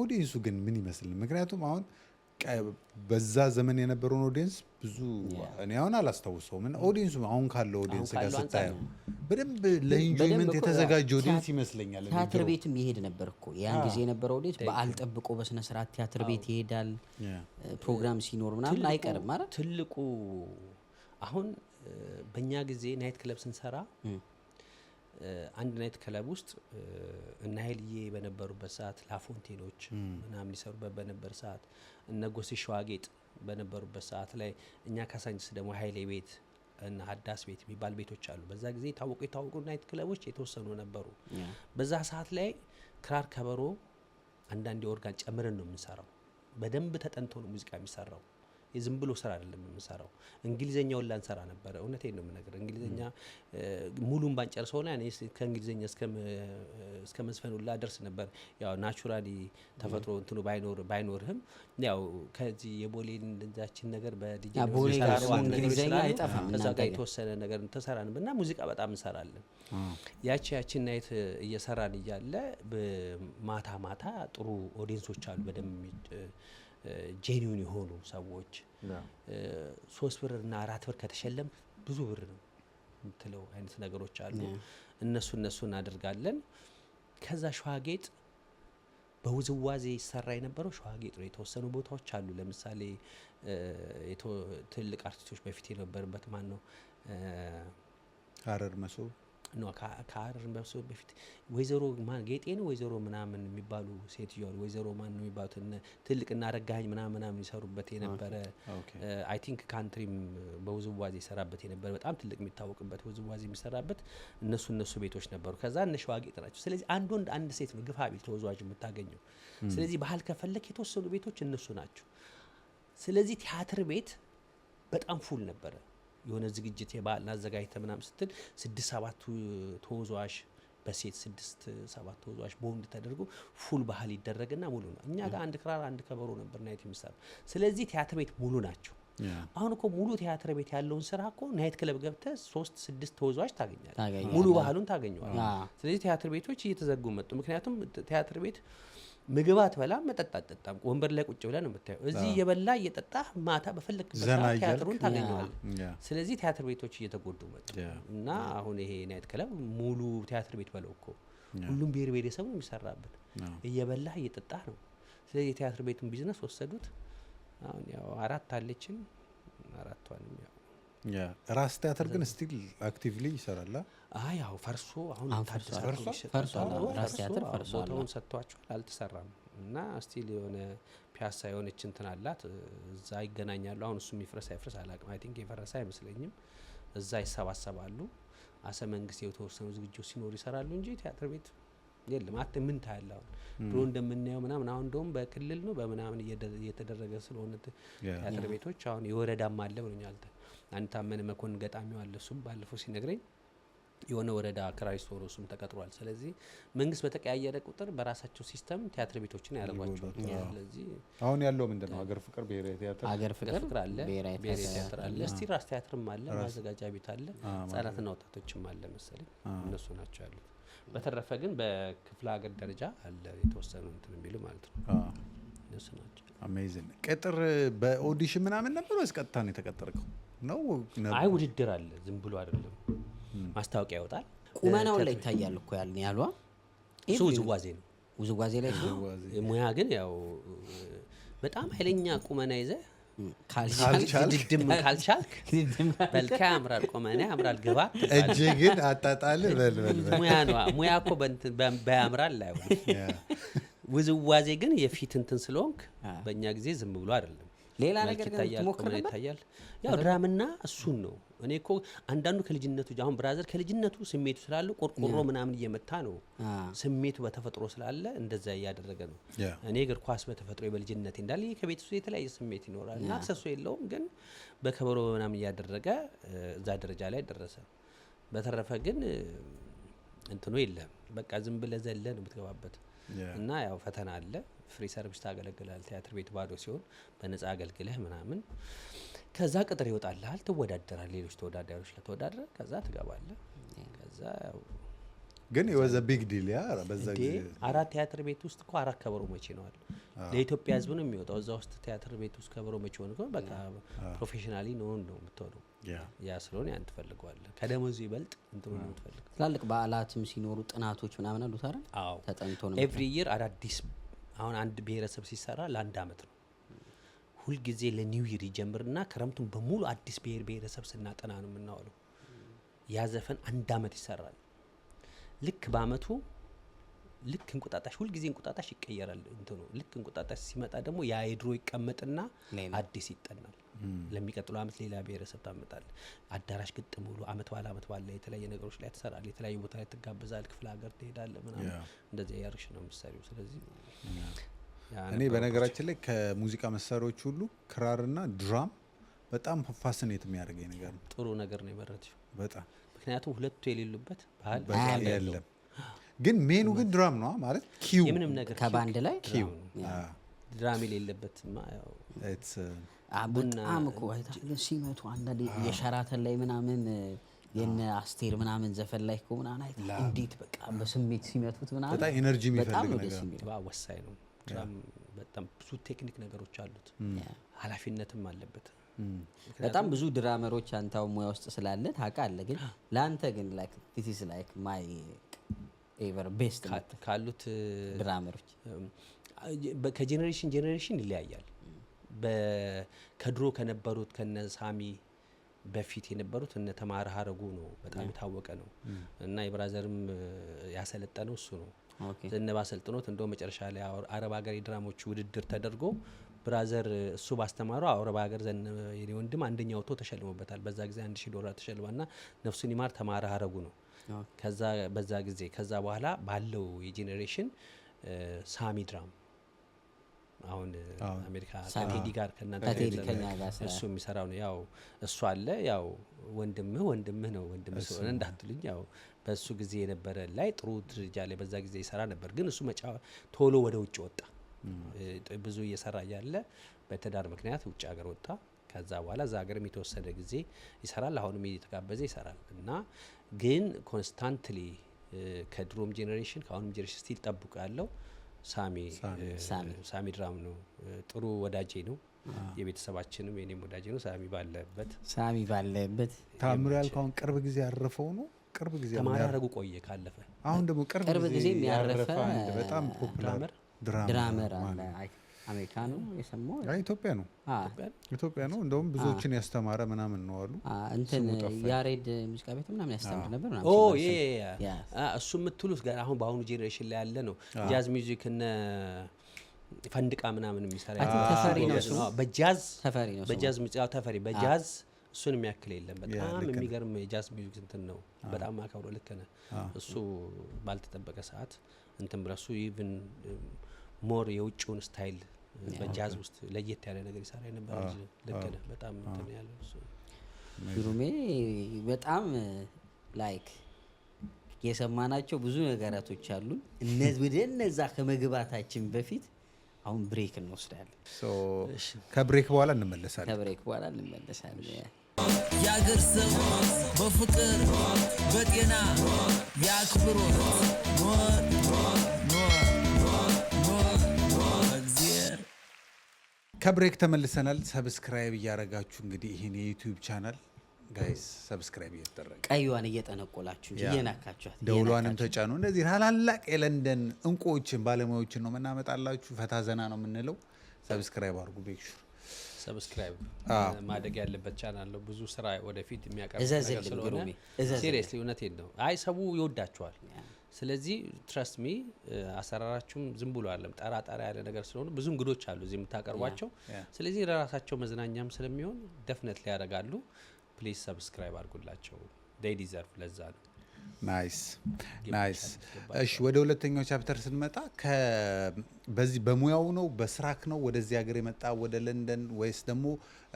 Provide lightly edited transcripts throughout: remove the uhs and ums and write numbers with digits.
ኦዲየንሱ ግን ምን ይመስል? ምክንያቱም አሁን በዛ ዘመን የነበረውን ኦዲየንስ ብዙ እኔ አሁን አላስታውሰውም። እና ኦዲየንሱ አሁን ካለው ኦዲየንስ ጋር ስታየው በደንብ ለኢንጆይመንት የተዘጋጀ ኦዲየንስ ይመስለኛል። ቲያትር ቤትም ይሄድ ነበር እኮ ያን ጊዜ የነበረው ኦዲየንስ በዓል ጠብቆ በስነ ስርዓት ቲያትር ቤት ይሄዳል። ፕሮግራም ሲኖር ምናምን አይቀርም ማለት ትልቁ አሁን በእኛ ጊዜ ናይት ክለብ ስንሰራ አንድ ናይት ክለብ ውስጥ እነ ኃይልዬ በነበሩበት ሰዓት ላፎንቴኖች ምናምን ይሰሩበት በነበር ሰዓት እነ ጎሴ ሸዋጌጥ በነበሩበት ሰዓት ላይ እኛ ካሳንቺስ ደግሞ ኃይሌ ቤት እና ሀዳስ ቤት የሚባል ቤቶች አሉ። በዛ ጊዜ የታወቁ ናይት ክለቦች የተወሰኑ ነበሩ። በዛ ሰዓት ላይ ክራር ከበሮ አንዳንድ ኦርጋን ጨምረን ነው የምንሰራው። በደንብ ተጠንቶ ነው ሙዚቃ የሚሰራው። የዝም ብሎ ስራ አይደለም የምንሰራው። እንግሊዘኛውን ላንሰራ ነበር። እውነቴን ነው የምነግርህ። እንግሊዘኛ ሙሉን ባንጨርሰው ላይ እኔ ከእንግሊዘኛ እስከ መስፈን ሁላ ደርስ ነበር። ያው ናቹራሊ ተፈጥሮ እንትኑ ባይኖርህም ያው ከዚህ የቦሌን እንደዛችን ነገር በዲጂ ቦሌ ጋር እንግሊዘኛ አይጠፋም። ከዛ ጋር የተወሰነ ነገር ተሰራን እና ሙዚቃ በጣም እንሰራለን። ያቺን ናይት እየሰራን እያለ ማታ ማታ ጥሩ ኦዲየንሶች አሉ በደንብ ጄኒውን የሆኑ ሰዎች 3 ብር እና 4 ብር ከተሸለም ብዙ ብር ነው የምትለው አይነት ነገሮች አሉ። እነሱ እናደርጋለን። ከዛ ሸዋጌጥ በውዝዋዜ ይሰራ የነበረው ሸዋጌጥ ነው። የተወሰኑ ቦታዎች አሉ። ለምሳሌ ትልቅ አርቲስቶች በፊት የነበርበት ማን ነው ሀረር መሶብ ነው ከሀረር መሶብ በፊት ወይዘሮ ማን ጌጤ ነው ወይዘሮ ምናምን የሚባሉ ሴትዮዋ ወይዘሮ ማን ነው የሚባሉት ትልቅና አረጋኸኝ ምናምን ይሰሩበት የነበረ አይ ቲንክ ካንትሪም በውዝዋዜ ይሰራበት የነበረ በጣም ትልቅ የሚታወቅበት ውዝዋዜ የሚሰራበት እነሱ ቤቶች ነበሩ። ከዛ እነ ሸዋጌጥ ናቸው። ስለዚህ አንድ ወንድ አንድ ሴት ነው ግፋ ቢል ተወዛዋዥ የምታገኘው። ስለዚህ ባህል ከፈለክ የተወሰኑ ቤቶች እነሱ ናቸው። ስለዚህ ቲያትር ቤት በጣም ፉል ነበረ። የሆነ ዝግጅት የባህል አዘጋጅተ ምናምን ስትል 6-7 ተወዛዋዥ በሴት 6-7 ተወዛዋዥ ቦንድ ተደርጎ ፉል ባህል ይደረግና ሙሉ ነው። እኛ ጋር አንድ ክራር አንድ ከበሮ ነበር ናይት የሚሰራ። ስለዚህ ቲያትር ቤት ሙሉ ናቸው። አሁን እኮ ሙሉ ቲያትር ቤት ያለውን ስራ እኮ ናይት ክለብ ገብተህ 3-6 ተወዛዋዥ ታገኛለህ። ሙሉ ባህሉን ታገኘዋለህ። ስለዚህ ቲያትር ቤቶች እየተዘጉ መጡ። ምክንያቱም ቲያትር ቤት ምግብ አትበላም፣ መጠጥ አትጠጣም። ወንበር ላይ ቁጭ ብለህ ነው የምታየው። እዚህ እየበላ እየጠጣህ ማታ በፈለክበት ሰዓት ቲያትሩን ታገኘዋለህ። ስለዚህ ቲያትር ቤቶች እየተጎዱ መጡ እና አሁን ይሄ ናይት ክለብ ሙሉ ቲያትር ቤት በለው እኮ ሁሉም ብሔር ብሔረሰብ ነው የሚሰራበት። እየበላህ እየጠጣህ ነው። ስለዚህ የቲያትር ቤቱን ቢዝነስ ወሰዱት። አሁን ያው 4 አለችን 4ቷንም ያው ራስ ቲያትር ግን ስቲል አክቲቭሊ ይሰራል። ያው ፈርሶ አሁን ፈርሷል። ራስ ቲያትር ፈርሷል። ቦታውን ሰጥቷቸዋል፣ አልተሰራም እና ስቲል የሆነ ፒያሳ የሆነች እንትን አላት። እዛ ይገናኛሉ። አሁን እሱ የሚፍረስ አይፍረስ አላውቅም። አይ ቲንክ የፈረሰ አይመስለኝም። እዛ ይሰባሰባሉ። አሰ መንግስት የተወሰኑ ዝግጅቶች ሲኖሩ ይሰራሉ እንጂ ቲያትር ቤት የለም። ምን ታያለህ አሁን ድሮ እንደምናየው ምናምን። አሁን እንደውም በክልል ነው በምናምን እየተደረገ ስለሆነ ቲያትር ቤቶች አሁን የወረዳም አለ ብሎኛል። አንድ ታመነ መኮንን ገጣሚው አለ። እሱም ባለፈው ሲነግረኝ የሆነ ወረዳ ክራሪስት ሆኖ እሱም ተቀጥሯል። ስለዚህ መንግስት በተቀያየረ ቁጥር በራሳቸው ሲስተም ቲያትር ቤቶችን ያደርጓቸዋል። ስለዚህ አሁን ያለው ምንድነው? ሀገር ፍቅር ብሔራዊ ቲያትር አለ፣ ብሔራዊ ቲያትር አለ፣ እስቲ ራስ ቲያትርም አለ፣ ማዘጋጃ ቤት አለ፣ ህጻናትና ወጣቶችም አለ መሰለኝ። እነሱ ናቸው ያሉት። በተረፈ ግን በክፍለ ሀገር ደረጃ አለ የተወሰኑ እንትን የሚሉ ማለት ነው። እነሱ ናቸው። አሜዚንግ። ቅጥር በኦዲሽን ምናምን ነበር ወይስ ቀጥታ ነው የተቀጠርከው? ነው አይ ውድድር አለ፣ ዝም ብሎ አይደለም። ማስታወቂያ ይወጣል። ቁመናው ላይ ይታያል እኮ ያልዋ እሱ ውዝዋዜ ነው። ውዝዋዜ ላይ ሙያ ግን ያው በጣም ኃይለኛ ቁመና ይዘህ ካልቻልክ በልካ ያምራል፣ ቁመና ያምራል፣ ግባ እጅ ግን አጣጣል በል ሙያ እኮ በያምራል ላይ ውዝዋዜ ግን የፊት እንትን ስለሆንክ በእኛ ጊዜ ዝም ብሎ አይደለም። ሌላ ነገር ይታያል። ያው ድራምና እሱን ነው። እኔ እኮ አንዳንዱ ከልጅነቱ አሁን ብራዘር ከልጅነቱ ስሜቱ ስላለ ቆርቆሮ ምናምን እየመታ ነው። ስሜቱ በተፈጥሮ ስላለ እንደዛ እያደረገ ነው። እኔ እግር ኳስ በተፈጥሮ በልጅነቴ እንዳለ ከቤት ውስጥ የተለያየ ስሜት ይኖራል እና አክሰሱ የለውም፣ ግን በከበሮ ምናምን እያደረገ እዛ ደረጃ ላይ ደረሰ። በተረፈ ግን እንትኑ የለም። በቃ ዝም ብለህ ዘለህ ነው የምትገባበት እና ያው ፈተና አለ። ፍሪ ሰርቪስ ታገለግላል። ቲያትር ቤት ባዶ ሲሆን በነፃ አገልግለህ ምናምን ከዛ ቅጥር ይወጣልሃል፣ ትወዳደራለህ። ሌሎች ተወዳዳሪዎች ለተወዳደረ ከዛ ትገባለህ። ከዛ ግን it was a big deal ያ በዛ ጊዜ አራት ቲያትር ቤት ውስጥ እኮ አራት ከበሮ መቼ ነው አለ ለኢትዮጵያ ህዝብ ነው የሚወጣው እዛ ውስጥ ቲያትር ቤት ውስጥ ከበሮ መቼ ሆነ በቃ ፕሮፌሽናሊ ነው የምትሆነው ያ ስለሆነ ያን ትፈልገዋለህ ከደሞዙ ይበልጥ እንትኑ ነው የምትፈልገው ትላልቅ በዓላትም ሲኖሩ ጥናቶች ምናምን አሉት አይደል ተጠንቶ ነው ኤቭሪ ኢየር አዳዲስ አሁን አንድ ብሔረሰብ ሲሰራ ለአንድ አመት ነው ሁል ጊዜ ለኒው ይር ይጀምርና ክረምቱን በሙሉ አዲስ ብሔረሰብ ስናጠና ነው የምናውለው ያ ዘፈን አንድ አመት ይሰራል ልክ በአመቱ ልክ እንቁጣጣሽ ሁል ጊዜ እንቁጣጣሽ ይቀየራል እንትኑ ልክ እንቁጣጣሽ ሲመጣ ደግሞ ያ የድሮ ይቀመጥና አዲስ ይጠናል ለሚቀጥለው አመት ሌላ ብሔረሰብ ታመጣል አዳራሽ ግጥም ብሎ አመት ባለ የተለያየ ነገሮች ላይ ተሰራል የተለያየ ቦታ ላይ ተጋብዛል ክፍለ ሀገር ትሄዳለህ ምናምን እንደዚህ ያርሽ ነው የምትሰሪው ስለዚህ እኔ በነገራችን ላይ ከሙዚቃ መሳሪያዎች ሁሉ ክራርና ድራም በጣም ፋሲኔት የሚያደርገኝ ነገር ነው ጥሩ ነገር ነው የመረጥሽው በጣም ምክንያቱም ሁለቱ የሌሉበት ባህል የለም ግን ሜኑ ግን ድራም ነው ማለት ኪው ምንም ነገር ከባንድ ላይ ኪው ድራም የሌለበትማ ያው ኢትስ በጣም እኮ አይታለ ሲመቱ አንዳንዴ የሸራተን ላይ ምናምን የነ አስቴር ምናምን ዘፈን ላይ እኮ ምናምን አይታ እንዴት በቃ በስሜት ሲመቱት ምናምን በጣም ኤነርጂ የሚፈልግ ነገር ወሳኝ ነው ድራም በጣም ብዙ ቴክኒክ ነገሮች አሉት ኃላፊነትም አለበት በጣም ብዙ ድራመሮች አንታው ሙያ ውስጥ ስላለ ታውቃለህ ግን ላንተ ግን like this is like my ever best ካሉት ድራመሮች ከጄኔሬሽን ይለያያል ከድሮ ከነበሩት ከነ ሳሚ በፊት የነበሩት እነ ተማረ ሀረጉ ነው በጣም የታወቀ ነው እና የብራዘርም ያሰለጠነው እሱ ነው ዘነበ አሰልጥኖት እንደው መጨረሻ ላይ አረብ ሀገር የድራሞች ውድድር ተደርጎ ብራዘር እሱ ባስተማረው አረብ ሀገር ዘነበ የኔ ወንድም አንደኛ ወጥቶ ተሸልሞበታል በዛ ጊዜ $1000 ተሸልማና ነፍሱን ይማር ተማረ ሀረጉ ነው ከዛ በዛ ጊዜ ከዛ በኋላ ባለው የጄኔሬሽን ሳሚ ድራም አሁን አሜሪካ ከቴዲ ጋር ከናንተ ጋር እሱ የሚሰራው ነው ያው እሱ አለ ያው ወንድምህ ነው ስለሆነ እንዳትሉኝ ያው በሱ ጊዜ የነበረ ላይ ጥሩ ድርጅት ላይ በዛ ጊዜ ይሰራ ነበር ግን እሱ ቶሎ ወደ ውጭ ወጣ ብዙ እየሰራ ያለ በተዳር ምክንያት ውጭ ሀገር ወጣ ከዛ በኋላ እዛ ሀገርም የተወሰደ ጊዜ ይሰራል አሁንም እየተጋበዘ ይሰራል እና ግን ኮንስታንትሊ ከድሮም ጄኔሬሽን ከአሁንም ጄኔሬሽን ስቲል ጠብቁ ያለው ሳሚ ድራም ነው ጥሩ ወዳጄ ነው የቤተሰባችንም የኔም ወዳጄ ነው ሳሚ ባለበት ታምሩ ያልከውን ቅርብ ጊዜ ያረፈው ነው ቅርብ ጊዜ ተማራረጉ ቆየ ካለፈ አሁን ደግሞ ቅርብ ጊዜ ያረፈ በጣም ፖፑላር ድራመር አለ አሜሪካ ነው የሰማው ኢትዮጵያ ነው እንደውም ብዙዎችን ያስተማረ ምናምን ነው አሉ እንትን ያሬድ ሙዚቃ ቤት ምናምን ያስተምር ነበር እሱ የምትሉት ጋር አሁን በአሁኑ ጄኔሬሽን ላይ ያለ ነው ጃዝ ሚውዚክ እና ፈንድቃ ምናምን የሚሰራ ተፈሪ ነው እሱ በጃዝ ሙዚቃ ተፈሪ በጃዝ እሱን የሚያክል የለም በጣም የሚገርም የጃዝ ሚውዚክ እንትን ነው በጣም አካብሮ ልክ ነህ እሱ ባልተጠበቀ ሰዓት እንትን ብለሱ ኢቭን ሞር የውጭውን ስታይል በጃዝ ውስጥ ለየት ያለ ነገር ይሰራ ነበር ልክ ነህ በጣም እንትን ያለው እሱ ግሩሜ በጣም ላይክ የሰማናቸው ብዙ ነገራቶች አሉ እነዛ ከመግባታችን በፊት አሁን ብሬክ እንወስዳለን ከብሬክ በኋላ እንመለሳለን ያገር ሰው በፍቅር በጤና ያክብሩ ከብሬክ ተመልሰናል ሰብስክራይብ እያረጋችሁ እንግዲህ ይሄን የዩቲዩብ ቻናል ጋይስ ሰብስክራይብ እያደረጋችሁ ቀይዋን እየጠነቆላችሁ እየናካችኋት ደውሏንም ተጫኑ እንደዚህ ታላላቅ የለንደን እንቁዎችን ባለሙያዎችን ነው መናመጣላችሁ ፈታ ዘና ነው የምንለው ሰብስክራይብ አድርጉ ቤክሹ ሰብስክራይብ ማደግ ያለበት ቻናል ነው ብዙ ስራ ወደፊት የሚያቀርብ ነገር ስለሆነ ሲሪየስሊ እውነቴን ነው አይ ሰው ይወዳችኋል ስለዚህ ትረስት ሚ አሰራራችሁም ዝም ብሎ አይደለም ጠራጣራ ያለ ነገር ስለሆነ ብዙ እንግዶች አሉ እዚህ የምታቀርቧቸው ስለዚህ ለራሳቸው መዝናኛም ስለሚሆን ዴፊኒትሊ ያደርጋሉ ፕሊዝ ሰብስክራይብ አድርጉላቸው they deserve ለዛ ነው ናይስ እሺ ወደ ሁለተኛው ቻፕተር ስንመጣ በዚህ በሙያው ነው በስራክ ነው ወደዚህ ሀገር የመጣ ወደ ለንደን ወይስ ደግሞ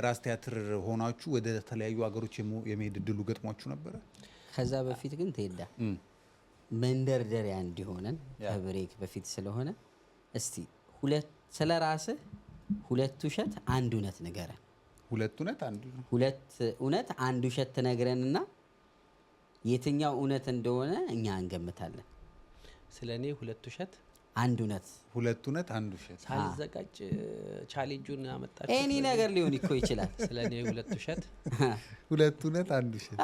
ራስ ቲያትር ሆናችሁ ወደ ተለያዩ ሀገሮች የመሄድ እድሉ ገጥሟችሁ ነበረ ከዛ በፊት ግን ተሄዳ መንደርደሪያ እንዲሆነን ከብሬክ በፊት ስለሆነ እስቲ ስለ ራስህ ሁለት ውሸት አንድ እውነት ንገረን ሁለት እውነት አንድ ውሸት ትነግረንና የትኛው እውነት እንደሆነ እኛ እንገምታለን። ስለ እኔ ሁለት ውሸት አንድ እውነት፣ ሁለት እውነት አንድ ውሸት። ሳልዘጋጅ ቻሌንጁን አመጣችሁ። ኤኒ ነገር ሊሆን እኮ ይችላል። ስለ እኔ ሁለት ውሸት ሁለት እውነት አንድ ውሸት።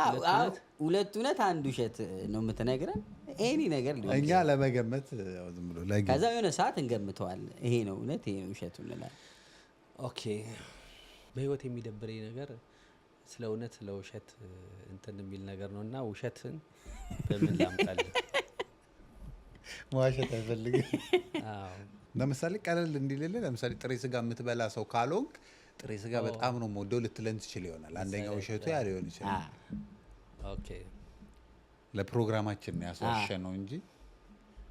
ሁለት እውነት አንድ ውሸት ነው የምትነግረን። ኤኒ ነገር ሊሆን እኛ ለመገመት ያው ዝም ብሎ ለጊዜ ከዛ የሆነ ሰዓት እንገምተዋለን። ይሄ ነው እውነት፣ ይሄ ነው ውሸቱ እንላለን። ኦኬ። በህይወት የሚደብረኝ ነገር ስለ እውነት ስለ ውሸት እንትን የሚል ነገር ነው። እና ውሸትን በምን ላምጣልህ? መዋሸት አይፈልግም። ለምሳሌ ቀለል እንዲልልህ፣ ለምሳሌ ጥሬ ስጋ የምትበላ ሰው ካልሆንክ ጥሬ ስጋ በጣም ነው የምወደው ልትለን ትችል ይሆናል። አንደኛው ውሸቱ ያ ሊሆን ይችላል። ኦኬ። ለፕሮግራማችን ያስዋሸ ነው እንጂ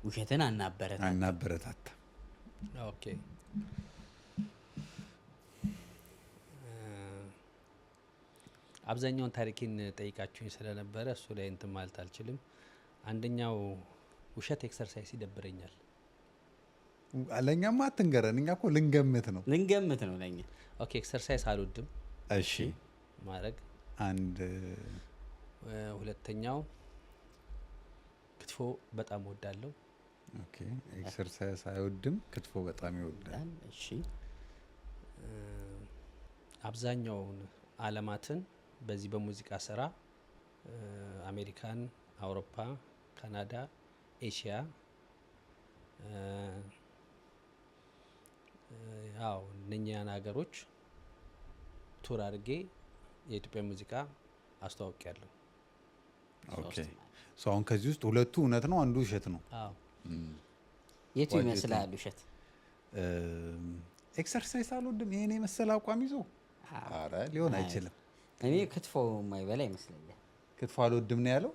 ውሸትን አናበረታታ። ኦኬ። አብዛኛውን ታሪኬን ጠይቃችሁኝ ስለነበረ እሱ ላይ እንትን ማለት አልችልም። አንደኛው ውሸት ኤክሰርሳይዝ ይደብረኛል። ለእኛማ አትንገረን፣ እኛ እኮ ልንገምት ነው ለኛ። ኦኬ። ኤክሰርሳይዝ አልወድም። እሺ ማድረግ አንድ። ሁለተኛው ክትፎ በጣም እወዳለሁ። ኦኬ። ኤክሰርሳይዝ አይወድም፣ ክትፎ በጣም ይወዳል። እሺ። አብዛኛውን አለማትን በዚህ በሙዚቃ ስራ አሜሪካን፣ አውሮፓ፣ ካናዳ፣ ኤሽያ ያው እነኛን ሀገሮች ቱር አድርጌ የኢትዮጵያ ሙዚቃ አስተዋውቂያለሁ። ኦኬ። ሶ አሁን ከዚህ ውስጥ ሁለቱ እውነት ነው፣ አንዱ ውሸት ነው። አዎ። የቱ ይመስላል ውሸት? ኤክሰርሳይዝ አልወድም ይሄን የመሰለ አቋም ይዞ ኧረ ሊሆን አይችልም። እኔ ክትፎ የማይበላ ይመስለኛል። ክትፎ አልወድም ነው ያለው።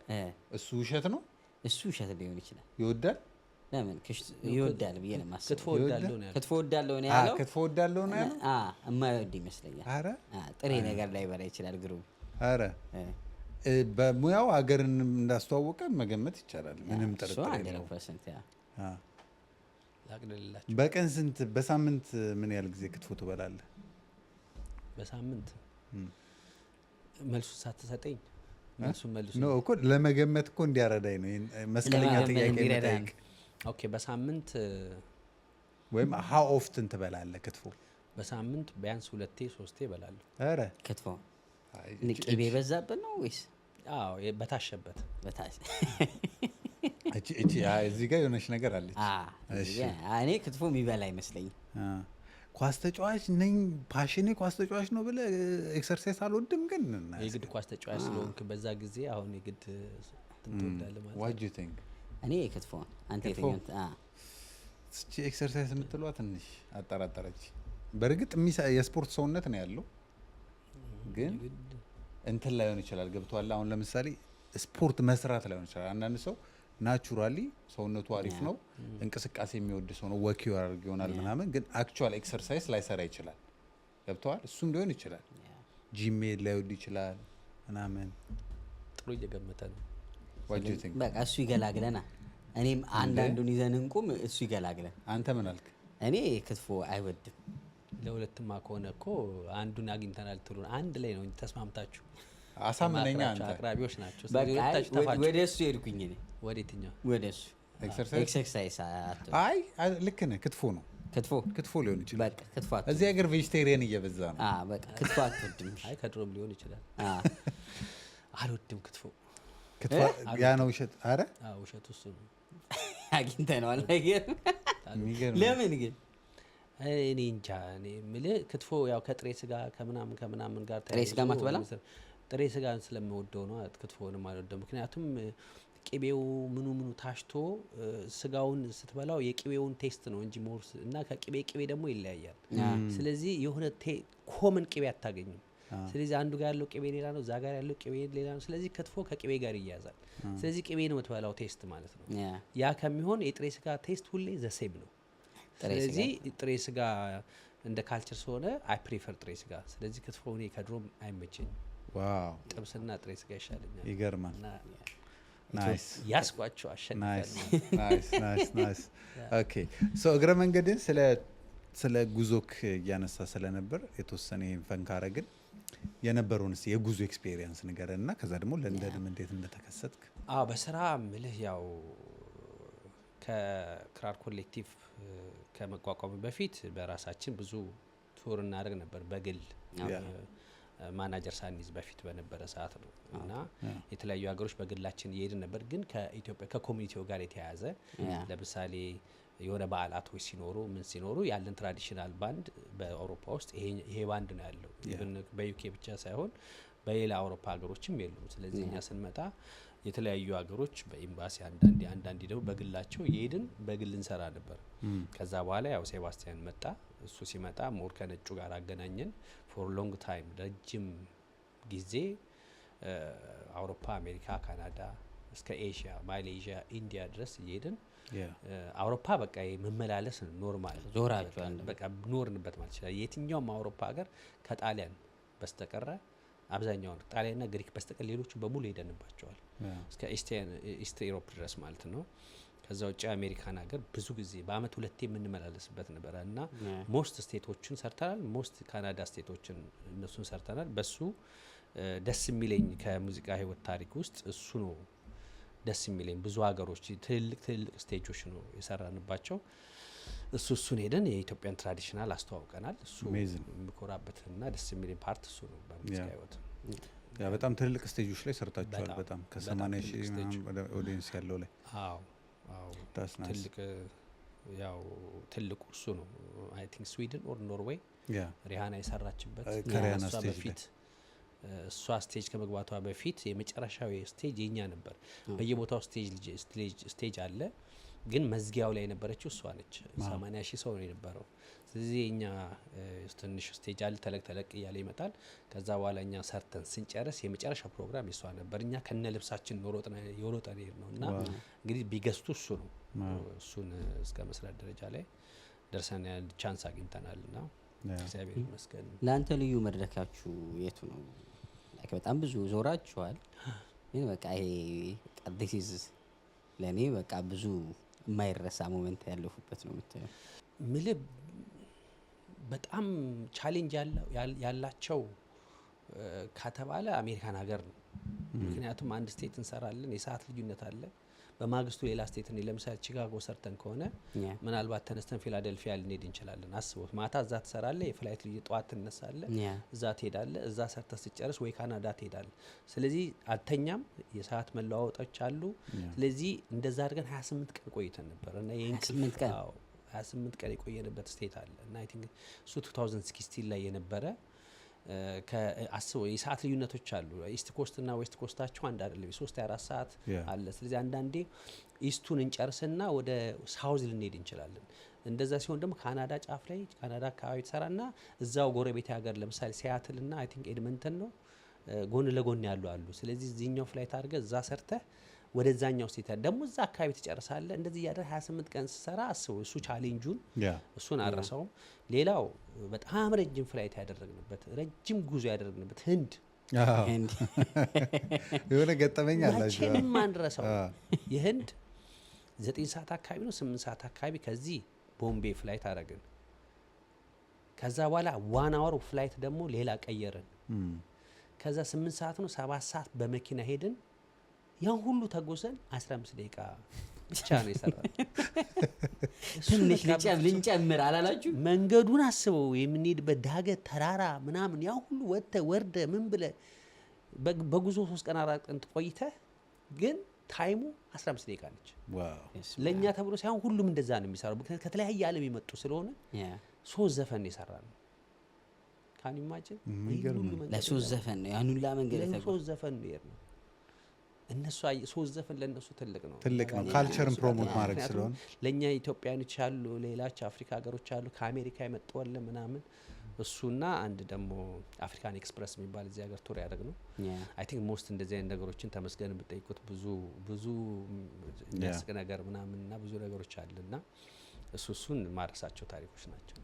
እሱ ውሸት ነው። እሱ ውሸት ሊሆን ይችላል። ይወዳል። ለምን ይወዳል ብዬ ነው የማስበው። ክትፎ ወዳለሁ ነው ያለው። ክትፎ ወዳለሁ ነው ያለው። ክትፎ ወዳለሁ ነው ያለው። የማይወድ ይመስለኛል። ኧረ ጥሬ ነገር ላይ በላ ይችላል። ግሩም። ኧረ በሙያው ሀገርን እንዳስተዋወቀ መገመት ይቻላል። ምንም ጥርጥር የለውም። ላቅልላችሁ። በቀን ስንት፣ በሳምንት ምን ያህል ጊዜ ክትፎ ትበላለህ? በሳምንት መልሱ ሳትሰጠኝ መልሱን መልሱ ነው እኮ ለመገመት እኮ እንዲያረዳኝ ነው መስቀለኛ ጥያቄ ጠይቅ። ኦኬ። በሳምንት ወይም ሃው ኦፍትን ትበላለህ ክትፎ? በሳምንት ቢያንስ 2-3 እበላለሁ። ኧረ ክትፎ ቅቤ የበዛበት ነው ወይስ? አዎ በታሸበት። እቺ እዚህ ጋር የሆነች ነገር አለች። እኔ ክትፎ የሚበላ አይመስለኝም። ኳስ ተጫዋች ነኝ ፓሽኔ ኳስ ተጫዋች ነው ብለህ ኤክሰርሳይዝ አልወድም ግን የግድ ኳስ ተጫዋች ስለሆንክ በዛ ጊዜ አሁን የግድ ትወዳለህ ማለት ነው። ዋት ዱ ዩ ቲንክ? እኔ ክትፎ። አንተ የትኛው? እቺ ኤክሰርሳይዝ የምትለዋ ትንሽ አጠራጠረች። በእርግጥ የስፖርት ሰውነት ነው ያለው ግን እንትን ላይሆን ይችላል። ገብቷል። አሁን ለምሳሌ ስፖርት መስራት ላይሆን ይችላል። አንዳንድ ሰው ናቹራሊ ሰውነቱ አሪፍ ነው፣ እንቅስቃሴ የሚወድ ሰው ነው፣ ወክ ያደርግ ይሆናል ምናምን፣ ግን አክቹዋል ኤክሰርሳይዝ ላይሰራ ይችላል። ገብቷል። እሱም ሊሆን ይችላል። ጂም መሄድ ላይወድ ይችላል ምናምን። ጥሩ እየገመተ ነው። ዋት ዱ ዩ ቲንክ? በቃ እሱ ይገላግለና እኔም አንዳንዱን ይዘን እንቁም። እሱ ይገላግለን። አንተ ምን አልክ? እኔ ክትፎ አይወድም። ለሁለትማ ከሆነ እኮ አንዱን አግኝተናል ትሉን አንድ ላይ ነው ተስማምታችሁ አሳምነኛ። አንተ አቅራቢዎች ናቸው። ወደ እሱ ሄድኩኝ እኔ። ወደ የትኛው? ወደ እሱ ኤክሰርሳይዝ። አይ ልክ ነህ። ክትፎ ነው። ክትፎ ሊሆን ይችላል። በቃ ክትፎ እዚህ ሀገር ቬጂቴሪያን እየበዛ ነው። በቃ ክትፎ አትወድም? አይ ከድሮም ሊሆን ይችላል። አልወድም ክትፎ። ክትፎ ያ ነው ውሸት። አረ ውሸቱ እሱ ነው። አግኝተነዋል። ለምን ግን እኔ እንጃ። እኔ የምልህ ክትፎ ያው ከጥሬ ስጋ ከምናምን ጋር ጥሬ ስጋ ማትበላ? ጥሬ ስጋን ስለምወደው ነው ክትፎንም አልወደው። ምክንያቱም ቅቤው ምኑ ታሽቶ ስጋውን ስትበላው የቅቤውን ቴስት ነው እንጂ ሞርስ እና ከቅቤ ደግሞ ይለያያል። ስለዚህ የሆነ ኮመን ቅቤ አታገኝም። ስለዚህ አንዱ ጋር ያለው ቅቤ ሌላ ነው፣ እዛ ጋር ያለው ቅቤ ሌላ ነው። ስለዚህ ክትፎ ከቅቤ ጋር ይያዛል። ስለዚህ ቅቤ ነው የምትበላው ቴስት ማለት ነው። ያ ከሚሆን የጥሬ ስጋ ቴስት ሁሌ ዘሴም ነው። ስለዚህ ጥሬ ስጋ እንደ ካልቸር ስለሆነ አይ ፕሪፈር ጥሬ ስጋ። ስለዚህ ክትፎ እኔ ከድሮም አይመቸኝም። ዋው ጥብስና ጥሬ ስጋ ይሻለኛል። ይገርማል። ናይስ ያስቋቸው አሸንፋለሁ። ናይስ። ኦኬ ሶ እግረ መንገድን ስለ ጉዞክ እያነሳ ስለነበር የተወሰነ ይሄን ፈን ካረግን የነበረውን የጉዞ ኤክስፔሪየንስ ንገረንና ከዛ ደግሞ ለንደንም እንዴት እንደተከሰትክ። በስራ ምልህ ያው ከክራር ኮሌክቲቭ ከመቋቋሙ በፊት በራሳችን ብዙ ቱር እናደርግ ነበር በግል ማናጀር ሳንይዝ በፊት በነበረ ሰዓት ነው እና የተለያዩ ሀገሮች በግላችን እየሄድን ነበር። ግን ከኢትዮጵያ ከኮሚኒቲው ጋር የተያያዘ ለምሳሌ የሆነ በዓላቶች ሲኖሩ ምን ሲኖሩ ያለን ትራዲሽናል ባንድ በአውሮፓ ውስጥ ይሄ ባንድ ነው ያለው። ኢቭን በዩኬ ብቻ ሳይሆን በሌላ አውሮፓ ሀገሮችም የሉም። ስለዚህ እኛ ስንመጣ የተለያዩ ሀገሮች በኤምባሲ አንዳንዴ ደግሞ በግላቸው እየሄድን በግል እንሰራ ነበር። ከዛ በኋላ ያው ሴባስቲያን መጣ። እሱ ሲመጣ ሞር ከነጩ ጋር አገናኘን። ፎር ሎንግ ታይም ረጅም ጊዜ አውሮፓ፣ አሜሪካ፣ ካናዳ እስከ ኤሽያ፣ ማሌዥያ፣ ኢንዲያ ድረስ እየሄድን አውሮፓ በቃ መመላለስ ኖርማል ዞራችኋል። በቃ ኖርንበት ማለት ይችላል። የትኛውም አውሮፓ ሀገር ከጣሊያን በስተቀረ አብዛኛው ጣሊያንና ግሪክ በስተቀር ሌሎቹ በሙሉ ሄደንባቸዋል እስከ ኢስት ኢሮፕ ድረስ ማለት ነው። ከዛ ውጭ አሜሪካን ሀገር ብዙ ጊዜ በአመት 2 የምንመላለስበት ነበር እና ሞስት ስቴቶችን ሰርተናል። ሞስት ካናዳ ስቴቶችን እነሱን ሰርተናል። በሱ ደስ የሚለኝ ከሙዚቃ ህይወት ታሪክ ውስጥ እሱ ነው ደስ የሚለኝ። ብዙ ሀገሮች ትልልቅ ስቴጆች ነው የሰራንባቸው። እሱን ሄደን የኢትዮጵያን ትራዲሽናል አስተዋውቀናል። እሱ የሚኮራበትና ደስ የሚለኝ ፓርት እሱ ነው በሙዚቃ ህይወት። ያ በጣም ትልልቅ ስቴጆች ላይ ሰርታችኋል። በጣም ከ80 ሺህ ኦዲየንስ ያለው ላይ ትልቁ እሱ ነው። አይ ቲንክ ስዊድን ኦር ኖርዌይ ሪሃና የሰራችበት ከሪሃና በፊት እሷ ስቴጅ ከመግባቷ በፊት የመጨረሻው ስቴጅ የኛ ነበር። በየቦታው ስቴጅ አለ፣ ግን መዝጊያው ላይ የነበረችው እሷ ነች። 80 ሺህ ሰው ነው የነበረው። ስለዚህ የኛ ትንሽ ስቴጅ አለ፣ ተለቅ እያለ ይመጣል። ከዛ በኋላ እኛ ሰርተን ስንጨርስ የመጨረሻ ፕሮግራም የሷ ነበር። እኛ ከነ ልብሳችን የሮጠን ሄድ ነው እና እንግዲህ ቢገስቱ እሱ ነው። እሱን እስከ መስራት ደረጃ ላይ ደርሰን ቻንስ አግኝተናል እና እግዚአብሔር ይመስገን። ለአንተ ልዩ መድረካችሁ የቱ ነው? በጣም ብዙ ዞራችኋል፣ ግን በቃ ይሄ ዲስ ለኔ በቃ ብዙ የማይረሳ ሞመንት ያለፉበት ነው የምትለው? ምልህ በጣም ቻሌንጅ ያላቸው ከተባለ አሜሪካን ሀገር ነው። ምክንያቱም አንድ ስቴት እንሰራለን፣ የሰዓት ልዩነት አለ። በማግስቱ ሌላ ስቴት ነው። ለምሳሌ ቺካጎ ሰርተን ከሆነ ምናልባት ተነስተን ፊላደልፊያ ልንሄድ እንችላለን። አስቦት ማታ እዛ ትሰራለህ፣ የፍላይት ልዩ ጠዋት ትነሳለህ፣ እዛ ትሄዳለህ። እዛ ሰርተህ ስጨርስ ወይ ካናዳ ትሄዳለህ። ስለዚህ አልተኛም፣ የሰዓት መለዋወጦች አሉ። ስለዚህ እንደዛ አድርገን 28 ቀን ቆይተን ነበር እና 28 ቀን የቆየንበት ስቴት አለ እና አይ ቲንክ እሱ 2016 ላይ የነበረ አስበው የሰዓት ልዩነቶች አሉ። ኢስት ኮስት እና ዌስት ኮስታቸው አንድ አይደለም፣ 3-4 ሰዓት አለ። ስለዚህ አንዳንዴ ኢስቱን እንጨርስና ወደ ሳውዝ ልንሄድ እንችላለን። እንደዛ ሲሆን ደግሞ ካናዳ ጫፍ ላይ ካናዳ አካባቢ ተሰራና እዛው ጎረቤት ሀገር ለምሳሌ ሲያትል እና አይ ቲንክ ኤድመንተን ነው ጎን ለጎን ያሉ አሉ። ስለዚህ እዚህኛው ፍላይት አድርገህ እዛ ሰርተህ ወደዛኛው ስቴት ደግሞ እዛ አካባቢ ትጨርሳለህ። እንደዚህ እያደረግህ 28 ቀን ስትሰራ አስበው። እሱ ቻሌንጁን እሱን አረሳውም። ሌላው በጣም ረጅም ፍላይት ያደረግንበት ረጅም ጉዞ ያደረግንበት ህንድ የሆነ ገጠመኝ አላችሁ? መቼም አንረሳው። የህንድ 9 ሰዓት አካባቢ ነው 8 ሰዓት አካባቢ ከዚህ ቦምቤ ፍላይት አደረግን። ከዛ በኋላ 1 አወር ፍላይት ደግሞ ሌላ ቀየርን። ከዛ 8 ሰዓት ነው 7 ሰዓት በመኪና ሄድን። ያን ሁሉ ተጎዘን 15 ደቂቃ ብቻ ነው የሰራነው። ትንሽ ልንጨምር አላላችሁ? መንገዱን አስበው፣ የምንሄድበት ዳገት ተራራ ምናምን ያን ሁሉ ወርደ ምን ብለህ በጉዞ 3 ቀን 4 ቀን ቆይተህ ግን ታይሙ 15 ደቂቃ ነች። ለእኛ ተብሎ ሳይሆን ሁሉም እንደዛ ነው የሚሰራው። ምክንያቱም ከተለያየ ዓለም የመጡ ስለሆነ 3 ዘፈን የሰራነው ካን ኢማጂን። ለ3 ዘፈን ነው ያን ሁላ መንገድ ለ3 ዘፈን ነው የሄድነው። እነሱ 3 ዘፈን ለነሱ ትልቅ ነው። ካልቸርን ፕሮሞት ማድረግ ስለሆነ ለኛ ኢትዮጵያኖች አሉ፣ ሌላች አፍሪካ ሀገሮች አሉ፣ ከአሜሪካ የመጡ አለ ምናምን። እሱና አንድ ደግሞ አፍሪካን ኤክስፕረስ የሚባል እዚህ ሀገር ቱር ያደረግ ነው። አይ ቲንክ ሞስት እንደዚህ አይነት ነገሮችን ተመስገን ብጠይቁት ብዙ የሚያስቅ ነገር ምናምንና ብዙ ነገሮች አለና እሱን ማረሳቸው ታሪኮች ናቸው።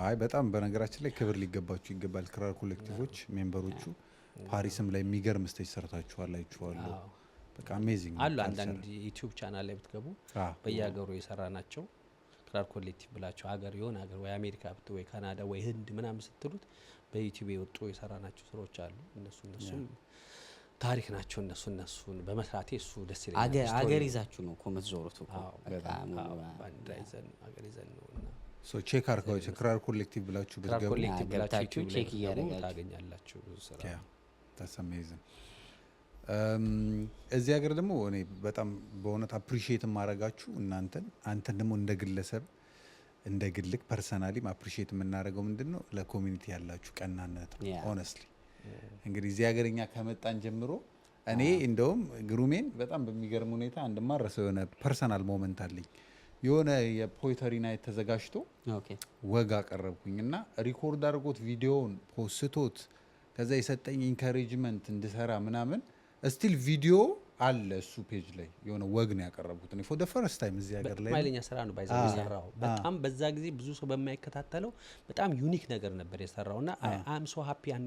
አይ በጣም በነገራችን ላይ ክብር ሊገባችሁ ይገባል። ክራር ኮሌክቲቮች ሜምበሮቹ ፓሪስም ላይ የሚገርም ስቴጅ ሰርታችኋል፣ አይቼዋለሁ። በቃ አሜዚንግ አሉ። አንዳንድ ዩቲዩብ ቻናል ላይ ብትገቡ በየሀገሩ የሰራ ናቸው። ክራር ኮሌክቲቭ ብላችሁ ሀገር የሆነ ሀገር ወይ አሜሪካ ወይ ካናዳ ወይ ህንድ ምናምን ስትሉት በዩቲዩብ የወጡ የሰራናቸው ስራዎች አሉ። እነሱም ታሪክ ናቸው። እነሱን በመስራቴ እሱ ደስ ይላል። አገር ይዛችሁ ነው ኮመት ዞሩት እኮ በጣም ባንዳይዘን አገር ይዘን ነውና ሶ ቼክ አርጋችሁ ክራር ኮሌክቲቭ ብላችሁ ክራር ብትገቡ ኮሌክቲቭ ብላችሁ ቼክ እያደረጋችሁ ታገኛላችሁ ስራ። that's amazing እዚህ ሀገር ደግሞ እኔ በጣም በእውነት አፕሪሺየት ማረጋችሁ አንተን ደግሞ እንደ ግለሰብ እንደ ግልክ ፐርሰናሊ አፕሪሺየት የምናደርገው ምንድነው ለኮሚኒቲ ያላችሁ ቀናነት ነው። ሆነስትሊ እንግዲህ እዚህ ሀገርኛ ከመጣን ጀምሮ እኔ እንደውም ግሩሜን በጣም በሚገርም ሁኔታ አንድማረሰው የሆነ ፐርሰናል ሞመንት አለኝ። የሆነ የፖይተሪ ናይት ተዘጋጅቶ ወግ አቀረብኩኝና ሪኮርድ አድርጎት ቪዲዮውን ፖስቶት ከዛ የሰጠኝ ኢንካሬጅመንት እንድሰራ ምናምን ስቲል ቪዲዮ አለ እሱ ፔጅ ላይ የሆነ ወግ ነው ያቀረብኩት እኔ ፎር ዘ ፈርስት ታይም እዚህ ሀገር ላይ ማይለኛ ስራ ነው ባይዘው የሰራው። በጣም በዛ ጊዜ ብዙ ሰው በማይከታተለው በጣም ዩኒክ ነገር ነበር የሰራውና አም ሶ ሃፒ ያን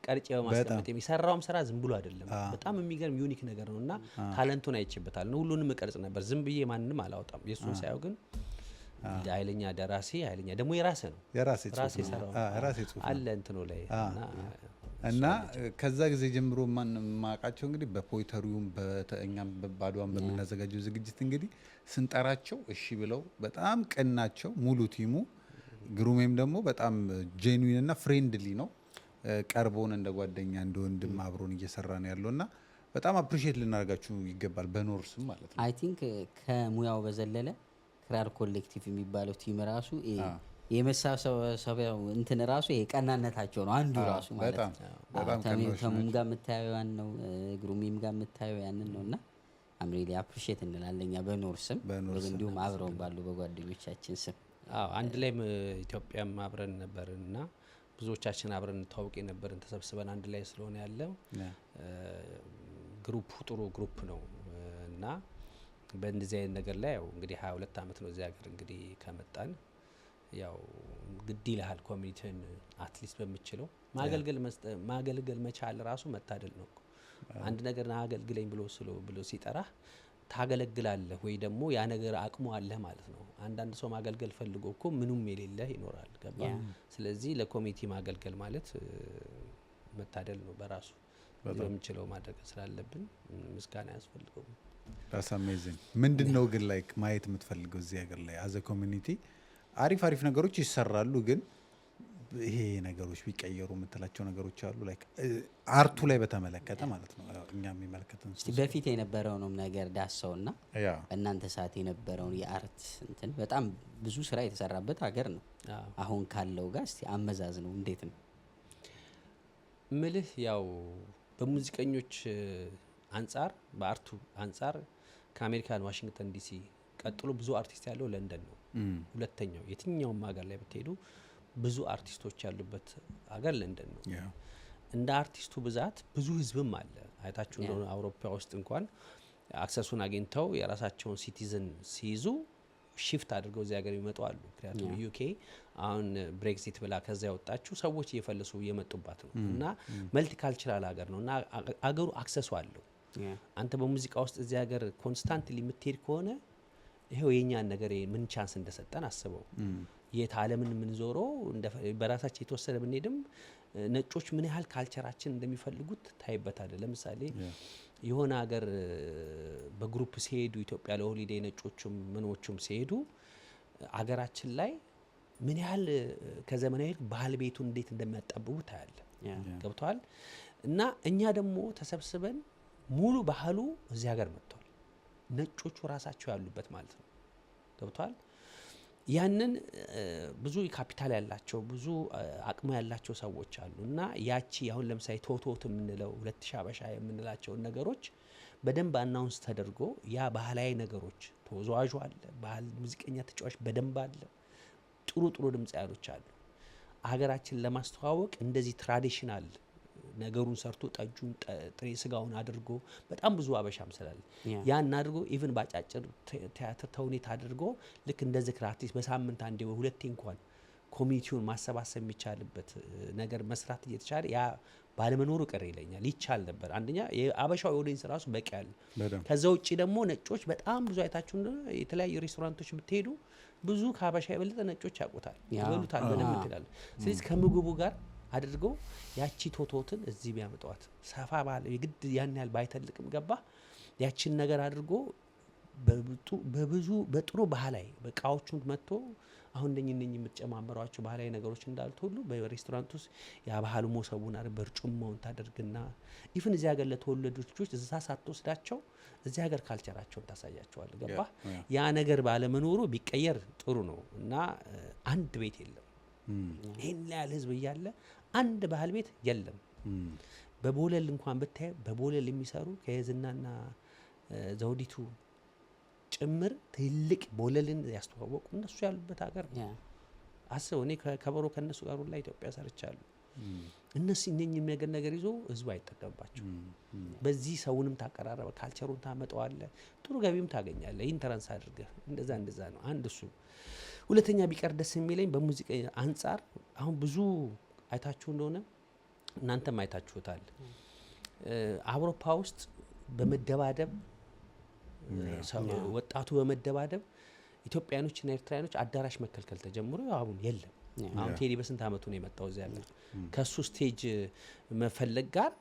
ቀርጬ በማስቀመጥ የሚሰራውም ስራ ዝም ብሎ አይደለም። በጣም የሚገርም ዩኒክ ነገር ነውና ታለንቱን አይቼበታል። ሁሉንም ቀርጽ ነበር ዝም ብዬ ማንንም አላወጣም። የሱን ሳይው ግን ኃይለኛ ደራሲ ኃይለኛ ደግሞ የራሴ ነው የራሴ ሰራው አለ እንትኑ ላይ እና ከዛ ጊዜ ጀምሮ ማቃቸው እንግዲህ በፖይተሪውም በእኛም በባዷን በመናዘጋጀው ዝግጅት እንግዲህ ስንጠራቸው እሺ ብለው በጣም ቀናቸው ሙሉ ቲሙ። ግሩሜም ደግሞ በጣም ጄኑዊን እና ፍሬንድሊ ነው። ቀርቦን እንደ ጓደኛ እንደ ወንድም አብሮን እየሰራ ነው ያለውና በጣም አፕሪሺየት ልናደርጋችሁ ይገባል። በኖርስም ማለት ነው። አይ ቲንክ ከሙያው በዘለለ ክራር ኮሌክቲቭ የሚባለው ቲም ራሱ የመሳሰቢያው እንትን ራሱ የቀናነታቸው ነው አንዱ ራሱ ማለት ነው። ተሙም ጋር የምታየው ያን ነው፣ ግሩሜም ጋር የምታየው ያንን ነውና አም ሪሊ አፕሪሺየት እንላለኛ በኖርስም እንዲሁም አብረው ባሉ በጓደኞቻችን ስም። አንድ ላይ ኢትዮጵያም አብረን ነበርና ብዙዎቻችን አብረን ታውቂ ነበርን ተሰብስበን አንድ ላይ ስለሆነ ያለው ግሩፕ ጥሩ ግሩፕ ነው እና በእንደዚህ አይነት ነገር ላይ ያው እንግዲህ 22 አመት ነው እዚህ ሀገር እንግዲህ ከመጣን ያው ግድ ይልሃል ኮሚኒቲን አትሊስት በሚችለው ማገልገል መቻል ራሱ መታደል ነው። አንድ ነገር አገልግለኝ ብሎ ሲጠራህ ታገለግላለህ ወይ ደግሞ ያ ነገር አቅሙ አለ ማለት ነው። አንዳንድ ሰው ማገልገል ፈልጎ እኮ ምንም የሌለ ይኖራል ገባ። ስለዚህ ለኮሚኒቲ ማገልገል ማለት መታደል ነው በራሱ። በሚችለው ማድረግ ስላለብን ምስጋና ያስፈልገው። that's amazing ምንድነው ግን ላይክ ማየት የምትፈልገው እዚህ ሀገር ላይ አዘ ኮሚኒቲ አሪፍ ነገሮች ይሰራሉ፣ ግን ይሄ ነገሮች ቢቀየሩ የምትላቸው ነገሮች አሉ ላይክ አርቱ ላይ በተመለከተ ማለት ነው። እኛም የሚመለከተን እስቲ በፊት የነበረውንም ነገር ዳሰውና እናንተ ሰዓት የነበረውን የአርት እንትን በጣም ብዙ ስራ የተሰራበት ሀገር ነው። አሁን ካለው ጋር እስቲ አመዛዝ ነው እንዴት ነው ምልህ? ያው በሙዚቀኞች አንጻር በአርቱ አንጻር ከአሜሪካን ዋሽንግተን ዲሲ ቀጥሎ ብዙ አርቲስት ያለው ለንደን ነው። ሁለተኛው የትኛውም ሀገር ላይ ብትሄዱ ብዙ አርቲስቶች ያሉበት ሀገር ለንደን ነው። እንደ አርቲስቱ ብዛት ብዙ ህዝብም አለ። አይታችሁ እንደሆነ አውሮፓ ውስጥ እንኳን አክሰሱን አግኝተው የራሳቸውን ሲቲዝን ሲይዙ ሺፍት አድርገው እዚህ ሀገር ይመጡ አሉ። ምክንያቱም ዩኬ አሁን ብሬክሲት ብላ ከዛ ያወጣችሁ ሰዎች እየፈለሱ እየመጡባት ነው እና መልቲካልቸራል ሀገር ነውና አገሩ አክሰሱ አለው። አንተ በሙዚቃ ውስጥ እዚህ ሀገር ኮንስታንትሊ የምትሄድ ከሆነ ይሄው የኛን ነገር ምን ቻንስ እንደሰጠን አስበው። የታለምን ምን ዞሮ በራሳችን የተወሰነ ብንሄድም ነጮች ምን ያህል ካልቸራችን እንደሚፈልጉት ታይበታል። ለምሳሌ የሆነ ሀገር በግሩፕ ሲሄዱ ኢትዮጵያ ለሆሊዴይ ነጮቹም ምኖቹም ሲሄዱ አገራችን ላይ ምን ያህል ከዘመናዊ ባህል ቤቱን እንዴት እንደሚያጣብቡ ታያለ። ገብቷል። እና እኛ ደግሞ ተሰብስበን ሙሉ ባህሉ እዚህ ሀገር መጥቷል። ነጮቹ ራሳቸው ያሉበት ማለት ነው። ገብቷል። ያንን ብዙ ካፒታል ያላቸው ብዙ አቅሙ ያላቸው ሰዎች አሉ እና ያቺ አሁን ለምሳሌ ቶቶት የምንለው 2000 አበሻ የምንላቸው ነገሮች በደንብ አናውንስ ተደርጎ ያ ባህላዊ ነገሮች ተወዛዋዡ አለ፣ ባህል ሙዚቀኛ ተጫዋች በደንብ አለ፣ ጥሩ ድምጻዮች አሉ። ሀገራችን ለማስተዋወቅ እንደዚህ ትራዲሽናል ነገሩን ሰርቶ ጠጁን ጥሬ ስጋውን አድርጎ በጣም ብዙ አበሻም ስላለ ያን አድርጎ ኢቭን ባጫጭር ቲያትር ተውኔት አድርጎ ልክ እንደ ዝክር አርቲስት በሳምንት አንዴ ወይ ሁለቴ እንኳን ኮሚኒቲውን ማሰባሰብ የሚቻልበት ነገር መስራት እየተቻለ ያ ባለመኖሩ ቅር ይለኛል። ይቻል ነበር። አንደኛ የአበሻው ኦዲየንስ ራሱ በቂ ያለ። ከዛ ውጪ ደግሞ ነጮች በጣም ብዙ አይታችሁ እንደሆነ የተለያዩ ሬስቶራንቶች ብትሄዱ ብዙ ከአበሻ የበለጠ ነጮች ያውቁታል፣ ይበሉታል በደንብ ይላል። ስለዚህ ከምግቡ ጋር አድርገው ያቺ ቶቶትን እዚህ ቢያመጣዋት ሰፋ ባለ የግድ ያን ያህል ባይተልቅም ገባ ያቺን ነገር አድርጎ በብዙ በጥሩ ባህላዊ በቃዎቹን መጥቶ አሁን እንደኝ የምትጨማመሯቸው ባህላዊ ነገሮች እንዳሉት ሁሉ በሬስቶራንት ውስጥ ያ ባህሉ ሞሰቡን አረ በርጩማውን ታደርግና ኢቭን እዚህ ሀገር ለተወለዱ ልጆች እዛ ሳትወስዳቸው እዚህ ሀገር ካልቸራቸውን ታሳያቸዋል። ገባ ያ ነገር ባለመኖሩ ቢቀየር ጥሩ ነው እና አንድ ቤት የለም ይሄን ያህል ህዝብ እያለ አንድ ባህል ቤት የለም። በቦለል እንኳን ብታይ በቦለል የሚሰሩ ከየዝናና ዘውዲቱ ጭምር ትልቅ ቦለልን ያስተዋወቁ እነሱ ያሉበት ሀገር ነው። አስበው እኔ ከበሮ ከነሱ ጋር ሁላ ኢትዮጵያ ሰርቻለሁ። እነሱ እነኚህ ነገር ይዞ ህዝቡ አይጠቀምባቸው። በዚህ ሰውንም ታቀራረበ ካልቸሩን ታመጣዋለ ጥሩ ገቢም ታገኛለ። ኢንተረንስ አድርገህ እንደዛ ነው አንድ እሱ። ሁለተኛ ቢቀር ደስ የሚለኝ በሙዚቃ አንጻር አሁን ብዙ አይታችሁ እንደሆነ እናንተም አይታችሁታል። አውሮፓ ውስጥ በመደባደብ ወጣቱ በመደባደብ ኢትዮጵያኖችና ኤርትራኖች አዳራሽ መከልከል ተጀምሮ አሁን የለም። አሁን ቴዲ በስንት አመቱ ነው የመጣው እዚያ ያለ ከሱ ስቴጅ መፈለግ ጋር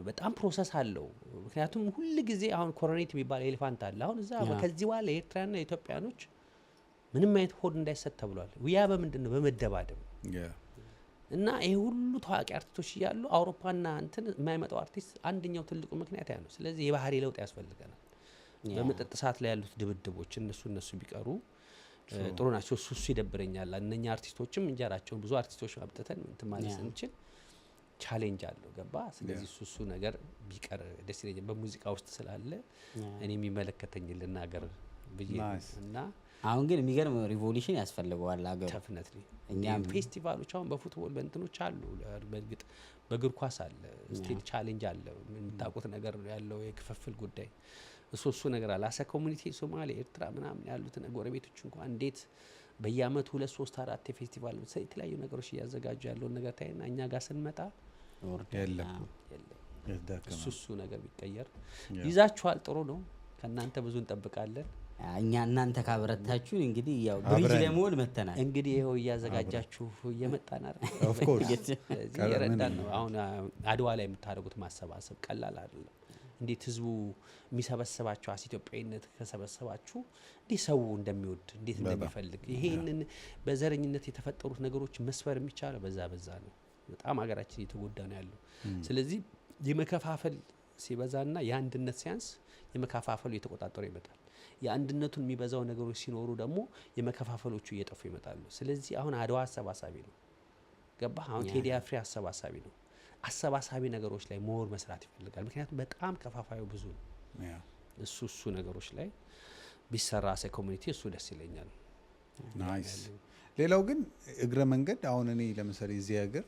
በጣም ፕሮሰስ አለው። ምክንያቱም ሁሉ ጊዜ አሁን ኮሮኔት የሚባል ኤሌፋንት አለ። አሁን እዛ ከዚህ በኋላ ኤርትራና ኢትዮጵያኖች ምንም አይነት ሆድ እንዳይሰጥ ተብሏል። ያ በምንድነው በመደባደብ እና ይሄ ሁሉ ታዋቂ አርቲስቶች እያሉ አውሮፓና እንትን የማይመጣው አርቲስት አንደኛው ትልቁ ምክንያት ያ ነው። ስለዚህ የባህሪ ለውጥ ያስፈልገናል። በመጠጥ ሰዓት ላይ ያሉት ድብድቦች እነሱ ቢቀሩ ጥሩ ናቸው። እሱ ይደብረኛል። እነኛ አርቲስቶችም እንጀራቸውን ብዙ አርቲስቶች አብጥተን እንትን ማለት ስንችል ቻሌንጅ አለው ገባ። ስለዚህ እሱ ነገር ቢቀር ደስ ይለኛል። በሙዚቃ ውስጥ ስላለ እኔ የሚመለከተኝ ልናገር ብዬ እና አሁን ግን የሚገርም ሪቮሉሽን ያስፈልገዋል አገሩ። ደፍነትሊ እኛም ፌስቲቫሎች አሁን በፉትቦል በእንትኖች አሉ። በእርግጥ በእግር ኳስ አለ ስቲል ቻሌንጅ አለ። የምታውቁት ነገር ያለው የክፍፍል ጉዳይ እሱ ነገር አለ። አሳ ኮሚኒቲ ሶማሌ ኤርትራ ምናምን ያሉት ጎረቤቶች እንኳን እንዴት በየአመቱ 2 3 4 ፌስቲቫል የተለያዩ ነገሮች እያዘጋጁ ያለውን ነገር ታይና እኛ ጋር ስንመጣ የለም እሱ ነገር ቢቀየር ይዛችኋል። ጥሩ ነው። ከናንተ ብዙ እንጠብቃለን። እኛ እናንተ ካበረታችሁ እንግዲህ ያው ብሪጅ ለመሆን መተናል። እንግዲህ ይሄው እያዘጋጃችሁ እየመጣን አይደል? ኦፍ ኮርስ እየረዳን ነው። አሁን አድዋ ላይ የምታደርጉት ማሰባሰብ ቀላል አይደለም። እንዴት ህዝቡ የሚሰበሰባችሁ ኢትዮጵያዊነት ከሰበሰባችሁ እንዴት ሰው እንደሚወድ እንዴት እንደሚፈልግ ይሄንን በዘረኝነት የተፈጠሩት ነገሮች መስፈር የሚቻለው በዛ ነው። በጣም ሀገራችን እየተጎዳ ነው ያለው። ስለዚህ የመከፋፈል ሲበዛና የአንድነት ሲያንስ የመከፋፈሉ እየተቆጣጠረ ይመጣል። የአንድነቱን የሚበዛው ነገሮች ሲኖሩ ደግሞ የመከፋፈሎቹ እየጠፉ ይመጣሉ። ስለዚህ አሁን አድዋ አሰባሳቢ ነው ገባ። አሁን ቴዲ አፍሪ አሰባሳቢ ነው። አሰባሳቢ ነገሮች ላይ ሞር መስራት ይፈልጋል። ምክንያቱም በጣም ከፋፋዩ ብዙ ነው። እሱ ነገሮች ላይ ቢሰራ አሰ ኮሚኒቲ እሱ ደስ ይለኛል። ናይስ። ሌላው ግን እግረ መንገድ አሁን እኔ ለምሳሌ እዚህ ሀገር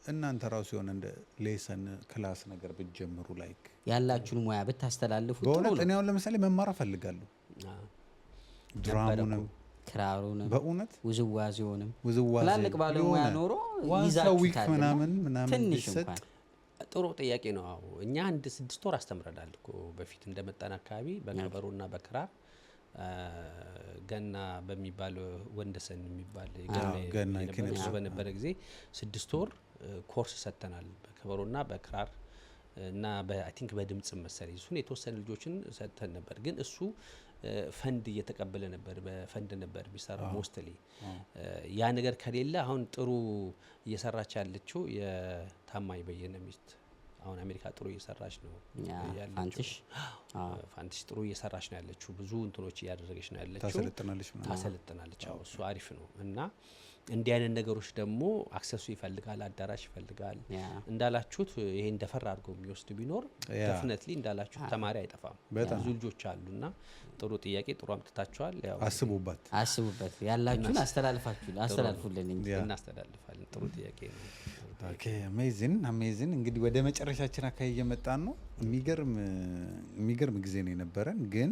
እናንተ ራሱ የሆነ እንደ ሌሰን ክላስ ነገር ብትጀምሩ ላይክ ያላችሁን ሙያ ብታስተላልፉ ጥሩ ነው። እኔ አሁን ለምሳሌ መማር እፈልጋለሁ። ድራሙንም ክራሩንም በእውነት ውዝዋዜውንም ውዝዋዜ ትላልቅ ባለሙያ ኖሮ ይዛችሁታል። ምናምን ትንሽ እንኳን ጥሩ ጥያቄ ነው። አዎ እኛ 6 ወር አስተምረናል እኮ በፊት እንደመጣን አካባቢ በከበሮና በክራር ገና በሚባል ወንደሰን የሚባል ገና በነበረ ጊዜ 6 ወር ኮርስ ሰጥተናል። በከበሮና በክራር እና አይ ቲንክ በድምጽ መሰለኝ እሱን የተወሰነ ልጆችን ሰጥተን ነበር። ግን እሱ ፈንድ እየተቀበለ ነበር። በፈንድ ነበር ቢሰራው ሞስትሊ ያ ነገር ከሌለ አሁን ጥሩ እየሰራች ያለችው የታማኝ በየነ ሚስት አሁን አሜሪካ ጥሩ እየሰራች ነው ያለችው። ፋንቲሽ ጥሩ እየሰራች ነው ያለችው። ብዙ እንትኖች እያደረገች ነው ያለችው። ታሰልጥናለች። አዎ እሱ አሪፍ ነው። እና እንዲህ አይነት ነገሮች ደግሞ አክሰሱ ይፈልጋል፣ አዳራሽ ይፈልጋል። እንዳላችሁት ይሄ እንደፈራ አድርገው የሚወስድ ቢኖር ዴፊኒትሊ እንዳላችሁት ተማሪ አይጠፋም። ብዙ ልጆች አሉና ጥሩ ጥያቄ ጥሩ አምጥታችኋል። ያው አስቡበት ያላችሁን አስተላልፉልን እንጂ እናስተላልፋለን። ጥሩ ጥያቄ ነው። ኦኬ አሜዚንግ እንግዲህ ወደ መጨረሻችን አካባቢ እየመጣን ነው። የሚገርም ጊዜ ነው የነበረን። ግን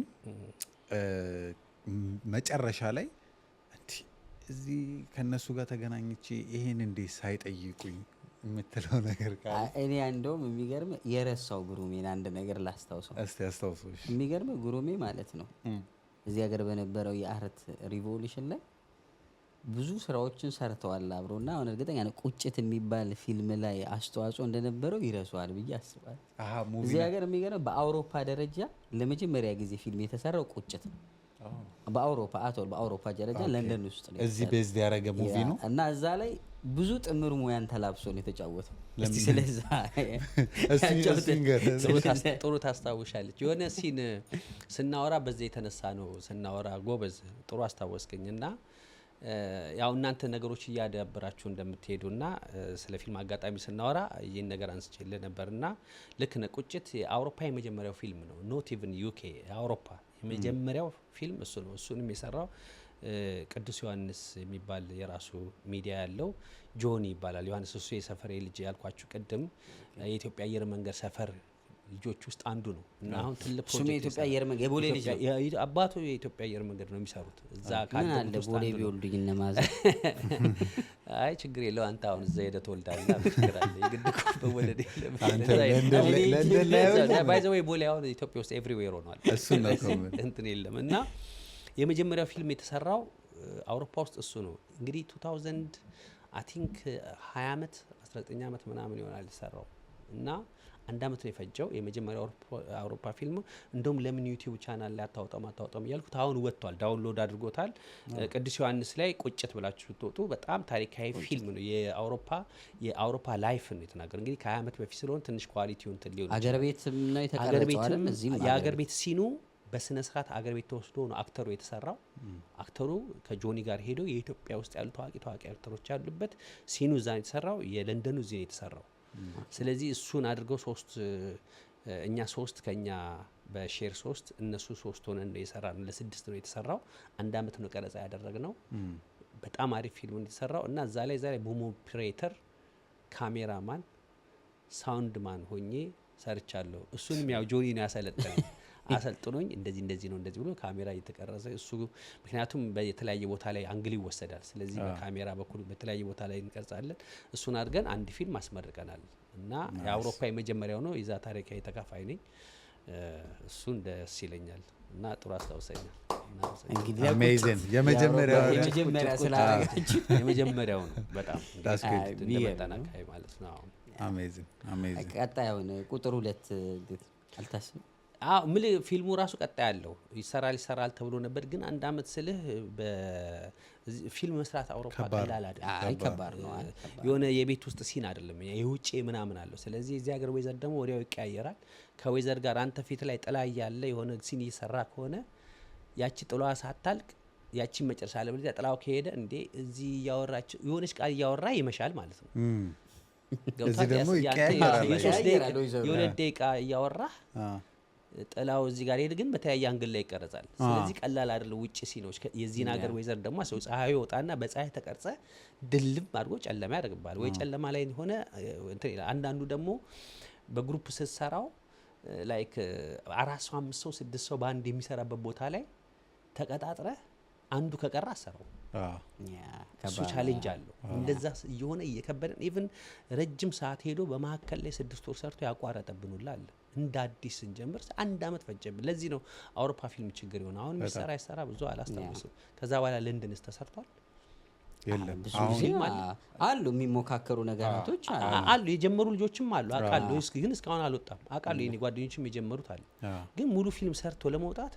መጨረሻ ላይ እዚህ ከነሱ ጋር ተገናኝቼ ይሄን እንዴት ሳይጠይቁኝ የምትለው ነገር ካለ? እኔ እንደውም የሚገርም የረሳው ጉሩሜን አንድ ነገር ላስታውሰው። እስቲ አስታውሶሽ። የሚገርም ጉሩሜ ማለት ነው እዚህ ሀገር በነበረው የአርት ሪቮሉሽን ላይ ብዙ ስራዎችን ሰርተዋል አብሮና አሁን እርግጠኛ ነኝ ቁጭት የሚባል ፊልም ላይ አስተዋጽኦ እንደነበረው ይረሳዋል ብዬ አስባለሁ። እዚህ ሀገር የሚገርም በአውሮፓ ደረጃ ለመጀመሪያ ጊዜ ፊልም የተሰራው ቁጭት ነው። በአውሮፓ ደረጃ ለንደን ውስጥ ነው እዚህ ቤዝ ያደረገ ሙቪ ነው እና እዛ ላይ ብዙ ጥምር ሙያን ተላብሶ ነው የተጫወተው። እስቲ ስለዛ ጥሩ ታስታውሻለች። የሆነ ሲን ስናወራ በዛ የተነሳ ነው ስናወራ ጎበዝ ጥሩ አስታወስከኝና ያው እናንተ ነገሮች እያዳበራችሁ እንደምትሄዱና ስለ ፊልም አጋጣሚ ስናወራ ይሄን ነገር አንስቼልህ ነበርና ልክ ነው። ቁጭት የአውሮፓ የመጀመሪያው ፊልም ነው። ኖት ኢቭን ዩኬ የአውሮፓ የመጀመሪያው ፊልም እሱ ነው። እሱንም የሰራው ቅዱስ ዮሐንስ የሚባል የራሱ ሚዲያ ያለው ጆኒ ይባላል። ዮሐንስ እሱ የሰፈሬ ልጅ ያልኳችሁ ቅድም የኢትዮጵያ አየር መንገድ ሰፈር ልጆች ውስጥ አንዱ ነው እና አሁን ትልቅ ፕሮጀክት የኢትዮጵያ አየር መንገድ የቦሌ ልጅ ነው። አባቱ የኢትዮጵያ አየር መንገድ ነው የሚሰሩት እዛ ካለ ቦሌ ቢወልዱኝ እነማዘ አይ ችግር የለው አንተ አሁን እዛ ሄደህ ትወልዳለህ አፍክራለ የግድ እኮ በወለድ የለም ባይ ዘ ወይ ቦሌ አሁን ኢትዮጵያ ውስጥ ኤቭሪዌር ሆኗል። እሱ ነው እንትን የለም እና የመጀመሪያው ፊልም የተሰራው አውሮፓ ውስጥ እሱ ነው። እንግዲህ 2000 አይ ቲንክ 20 አመት 19 አመት ምናምን ይሆናል የተሰራው እና አንድ አመት ነው የፈጀው የመጀመሪያው አውሮፓ ፊልም። እንደውም ለምን ዩቲዩብ ቻናል ላይ አታወጣም እያልኩት አሁን ወጥቷል፣ ዳውንሎድ አድርጎታል። ቅዱስ ዮሐንስ ላይ ቁጭት ብላችሁ ትወጡ በጣም ታሪካዊ ፊልም ነው። የአውሮፓ ላይፍ ነው የተናገረው። እንግዲህ ከ20 አመት በፊት ስለሆነ ትንሽ ኳሊቲው እንትን ሊሆን አገር ቤትም ነው የተቀረጸው አይደል? እዚህም የአገር ቤት ሲኑ በስነ ስርዓት አገር ቤት ተወስዶ ነው አክተሩ የተሰራው። አክተሩ ከጆኒ ጋር ሄዶ የኢትዮጵያ ውስጥ ያሉ ታዋቂ አክተሮች ያሉበት ሲኑ እዛ ነው የተሰራው። የለንደኑ እዚህ ነው የተሰራው። ስለዚህ እሱን አድርገው እኛ 3 ከኛ በሼር 3 እነሱ 3 ሆነን ነው የሰራነው። ለ6 ነው የተሰራው። አንድ አመት ነው ቀረጻ ያደረግነው። በጣም አሪፍ ፊልም ነው የተሰራው እና እዛ ላይ ቦሞ ኦፕሬተር፣ ካሜራማን፣ ሳውንድማን ሆኜ ሰርቻለሁ። እሱንም ያው ጆኒ ነው ያሰለጠነኝ። አሰልጥኖኝ እንደዚህ ነው ብሎ ካሜራ እየተቀረጸ እሱ ምክንያቱም በተለያየ ቦታ ላይ አንግል ይወሰዳል። ስለዚህ በካሜራ በኩል በተለያየ ቦታ ላይ እንቀርጻለን። እሱን አድርገን አንድ ፊልም አስመርቀናል እና የአውሮፓ የመጀመሪያው ነው። የዛ ታሪካዊ ተካፋይ ነኝ። እሱን ደስ ይለኛል እና ጥሩ አስታውሰኛል። እንግዲህ አሜዚንግ የመጀመሪያው የመጀመሪያው ነው በጣም እንደመጠናካይ ማለት ነው። አሜዚንግ ቀጣዩን ቁጥር 2 አልታስብም። ምን ፊልሙ ራሱ ቀጣይ ያለው ይሰራል ተብሎ ነበር። ግን አንድ አመት ስልህ በፊልም መስራት አውሮፓ ቀላል አይደለም። ከባድ ነው። የሆነ የቤት ውስጥ ሲን አይደለም፣ የውጪ ምናምን አለው። ስለዚህ እዚህ ሀገር ወይዘር ደግሞ ወዲያው ይቀያየራል። ከወይዘር ጋር አንተ ፊት ላይ ጥላ ያለ የሆነ ሲን እየሰራ ከሆነ ያቺ ጥላዋ ሳታልቅ ያቺ መጨረሻ ለብለህ ጥላው ከሄደ እንዴ እዚህ እያወራች የሆነች ቃል እያወራ ይመሻል ማለት ነው። እዚህ ደግሞ ይቀያየራል። የሆነ ደቂቃ እያወራህ ጥላው እዚህ ጋር ሄድ ግን በተያየ አንግል ላይ ይቀርጻል። ስለዚህ ቀላል አይደለም። ውጪ ሲኖች የዚህን ሀገር ወይዘር ደግሞ ሰው ፀሐዩ ወጣና በፀሐይ ተቀርጸ ድልም አድርጎ ጨለማ ያደርግባል። ወይ ጨለማ ላይ ሆነ እንትን አንዳንዱ ደግሞ በግሩፕ ስትሰራው ላይክ 4 ሰው 5 ሰው 6 ሰው በአንድ የሚሰራበት ቦታ ላይ ተቀጣጥረ አንዱ ከቀራ አሰራው እሱ ቻሌንጅ አለው። እንደዛ እየሆነ እየከበደን ኢቭን ረጅም ሰዓት ሄዶ በመሀከል ላይ 6 ወር ሰርቶ ያቋረጠብንላ አለ። እንደ አዲስ እንጀምር 1 አመት ፈጀብን። ለዚህ ነው አውሮፓ ፊልም ችግር ይሆን። አሁን የሚሰራ ብዙ አላስታውስም። ከዛ በኋላ ለንደንስ ተሰርቷል የለም አሉ የሚሞካከሩ ነገራቶች አሉ። የጀመሩ ልጆችም አሉ አውቃለሁ፣ ግን እስካሁን አልወጣም አውቃለሁ። የኔ ጓደኞችም የጀመሩት አለ። ግን ሙሉ ፊልም ሰርቶ ለመውጣት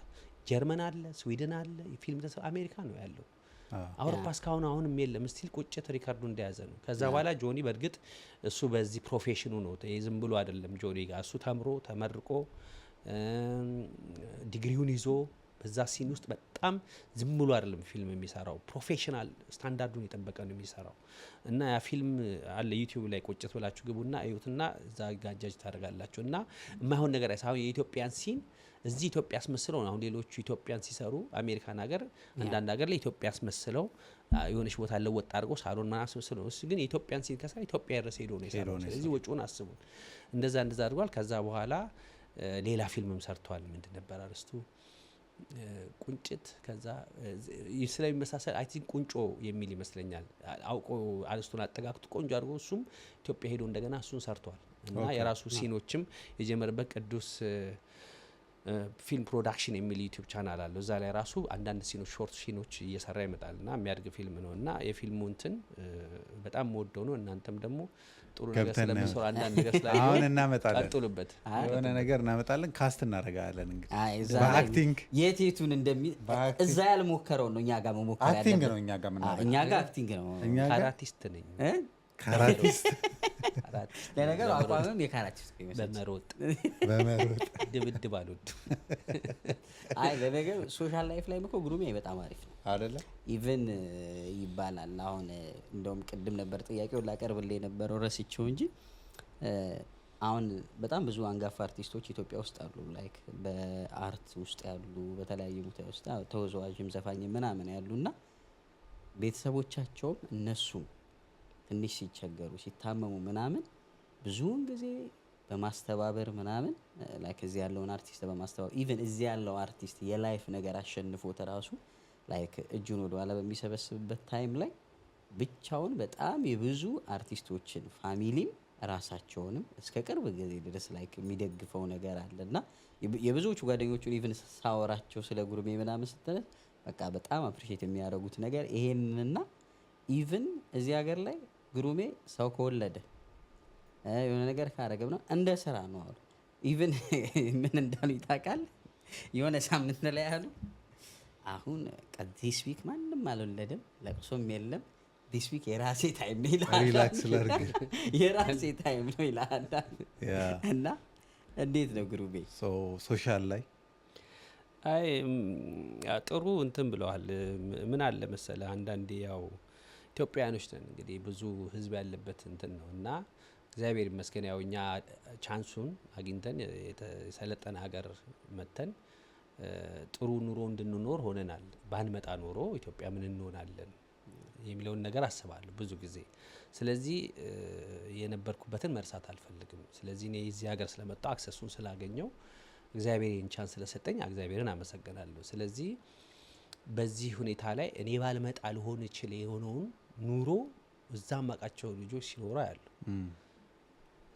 ጀርመን አለ፣ ስዊድን አለ፣ ፊልም ተሰራ አሜሪካ ነው ያለው። አውሮፓ እስካሁን አሁንም የለም። ስቲል ቁጭት ሪካርዱ እንደያዘ ነው። ከዛ በኋላ ጆኒ በእርግጥ እሱ በዚህ ፕሮፌሽኑ ነው ዝም ብሎ አይደለም። ጆኒ ጋር እሱ ተምሮ ተመርቆ ዲግሪውን ይዞ በዛ ሲን ውስጥ በጣም ዝም ብሎ አይደለም ፊልም የሚሰራው፣ ፕሮፌሽናል ስታንዳርዱን የጠበቀ ነው የሚሰራው። እና ያ ፊልም አለ ዩቲዩብ ላይ ቁጭት ብላችሁ ግቡና እዩትና እዛ ጋጃጅ ታደርጋላችሁ። እና የማይሆን ነገር አይሳው የኢትዮጵያን ሲን እዚህ ኢትዮጵያ አስመስለው ነው። አሁን ሌሎቹ ኢትዮጵያን ሲሰሩ አሜሪካን ሀገር አንዳንድ ሀገር ላይ ኢትዮጵያ አስመስለው የሆነች ቦታ ለወጥ አድርጎ ሳሎን ማና አስመስለው እሱ ግን የኢትዮጵያን ሲን ከሰራ ኢትዮጵያ ድረስ ሄዶ ነው የሰራው። ስለዚህ ወጪውን አስቡን። እንደዛ አድርጓል። ከዛ በኋላ ሌላ ፊልምም ሰርቷል። ምንድን ነበር አርስቱ ቁንጭት ከዛ ስለሚመሳሰል አይ ቲንክ ቁንጮ የሚል ይመስለኛል አውቆ አርስቶን አጠጋግቶ ቆንጆ አድርጎ እሱም ኢትዮጵያ ሄዶ እንደገና እሱን ሰርቷል እና የራሱ ሲኖችም የጀመረበት ቅዱስ ፊልም ፕሮዳክሽን የሚል ዩቲዩብ ቻናል አለው እዛ ላይ ራሱ አንዳንድ ሲኖች ሾርት ሲኖች እየሰራ ይመጣልና የሚያድግ ፊልም ነው እና የፊልሙ እንትን በጣም ወደው ነው እናንተም ደግሞ ጥሩ ነገር ስለምሰራ አንዳንድ ነገር ስላየው አሁን እናመጣለን ቀጥሉበት የሆነ ነገር እናመጣለን ካስት እናደርጋለን እንግዲህ በአክቲንግ የቴቱን እዛ ያልሞከረው ነው እኛ ጋር መሞከር ያለበት አክቲንግ ነው እኛ ጋር አክቲንግ ነው ካራቲስት ነኝ ካራቲስት ለነገሩ አቋምም የካራቲስት ይመስላል በመሮጥ ድብድብ አልወድም አይ ለነገሩ ሶሻል ላይፍ ላይ እኮ ግሩሜ በጣም አሪፍ ነው አይደለ ኢቭን ይባላል አሁን እንደውም ቅድም ነበር ጥያቄው ላቀርብልህ የነበረው ረስቼው እንጂ አሁን በጣም ብዙ አንጋፋ አርቲስቶች ኢትዮጵያ ውስጥ አሉ ላይክ በአርት ውስጥ ያሉ በተለያዩ ቦታ ውስጥ ተወዛዋዥም ዘፋኝ ምናምን ያሉና ቤተሰቦቻቸውም እነሱም ትንሽ ሲቸገሩ ሲታመሙ ምናምን ብዙውን ጊዜ በማስተባበር ምናምን ላይክ እዚህ ያለውን አርቲስት በማስተባበር ኢቭን እዚህ ያለው አርቲስት የላይፍ ነገር አሸንፎ ተራሱ ላይክ እጁን ወደ ኋላ በሚሰበስብበት ታይም ላይ ብቻውን በጣም የብዙ አርቲስቶችን ፋሚሊም ራሳቸውንም እስከ ቅርብ ጊዜ ድረስ ላይክ የሚደግፈው ነገር አለና የብዙዎቹ ጓደኞቹን ኢቭን ሳወራቸው ስለ ጉርሜ ምናምን ስትነስ በቃ በጣም አፕሪሺየት የሚያደርጉት ነገር ይሄንና ኢቭን እዚህ ሀገር ላይ ግሩሜ ሰው ከወለደ የሆነ ነገር ካረገ ነው እንደ ስራ ነው አሉ ኢቭን ምን እንዳሉ ይታቃል የሆነ ሳምንት ላይ ያሉ አሁን ዲስ ዊክ ማንም አልወለደም ለቅሶም የለም ዲስ ዊክ የራሴ ታይም ነው ይላል ሪላክስ ላርግ የራሴ ታይም ነው ይላል እና እንዴት ነው ግሩሜ ሶሻል ላይ አይ ጥሩ እንትን ብለዋል ምን አለ መሰለ አንዳንዴ ያው ኢትዮጵያኖች ነን እንግዲህ ብዙ ህዝብ ያለበት እንትን ነው እና እግዚአብሔር ይመስገን ያው እኛ ቻንሱን አግኝተን የሰለጠነ ሀገር መተን ጥሩ ኑሮ እንድንኖር ሆነናል ባንመጣ ኖሮ ኢትዮጵያ ምን እንሆናለን የሚለውን ነገር አስባለሁ ብዙ ጊዜ ስለዚህ የነበርኩበትን መርሳት አልፈልግም ስለዚህ እኔ እዚህ ሀገር ስለመጣሁ አክሰሱን ስላገኘው እግዚአብሔር ይህን ቻንስ ስለሰጠኝ እግዚአብሔርን አመሰግናለሁ ስለዚህ በዚህ ሁኔታ ላይ እኔ ባልመጣ ልሆን ይችል የሆነውን ኑሮ እዛም ማቃቸው ልጆች ሲኖሩ ያሉ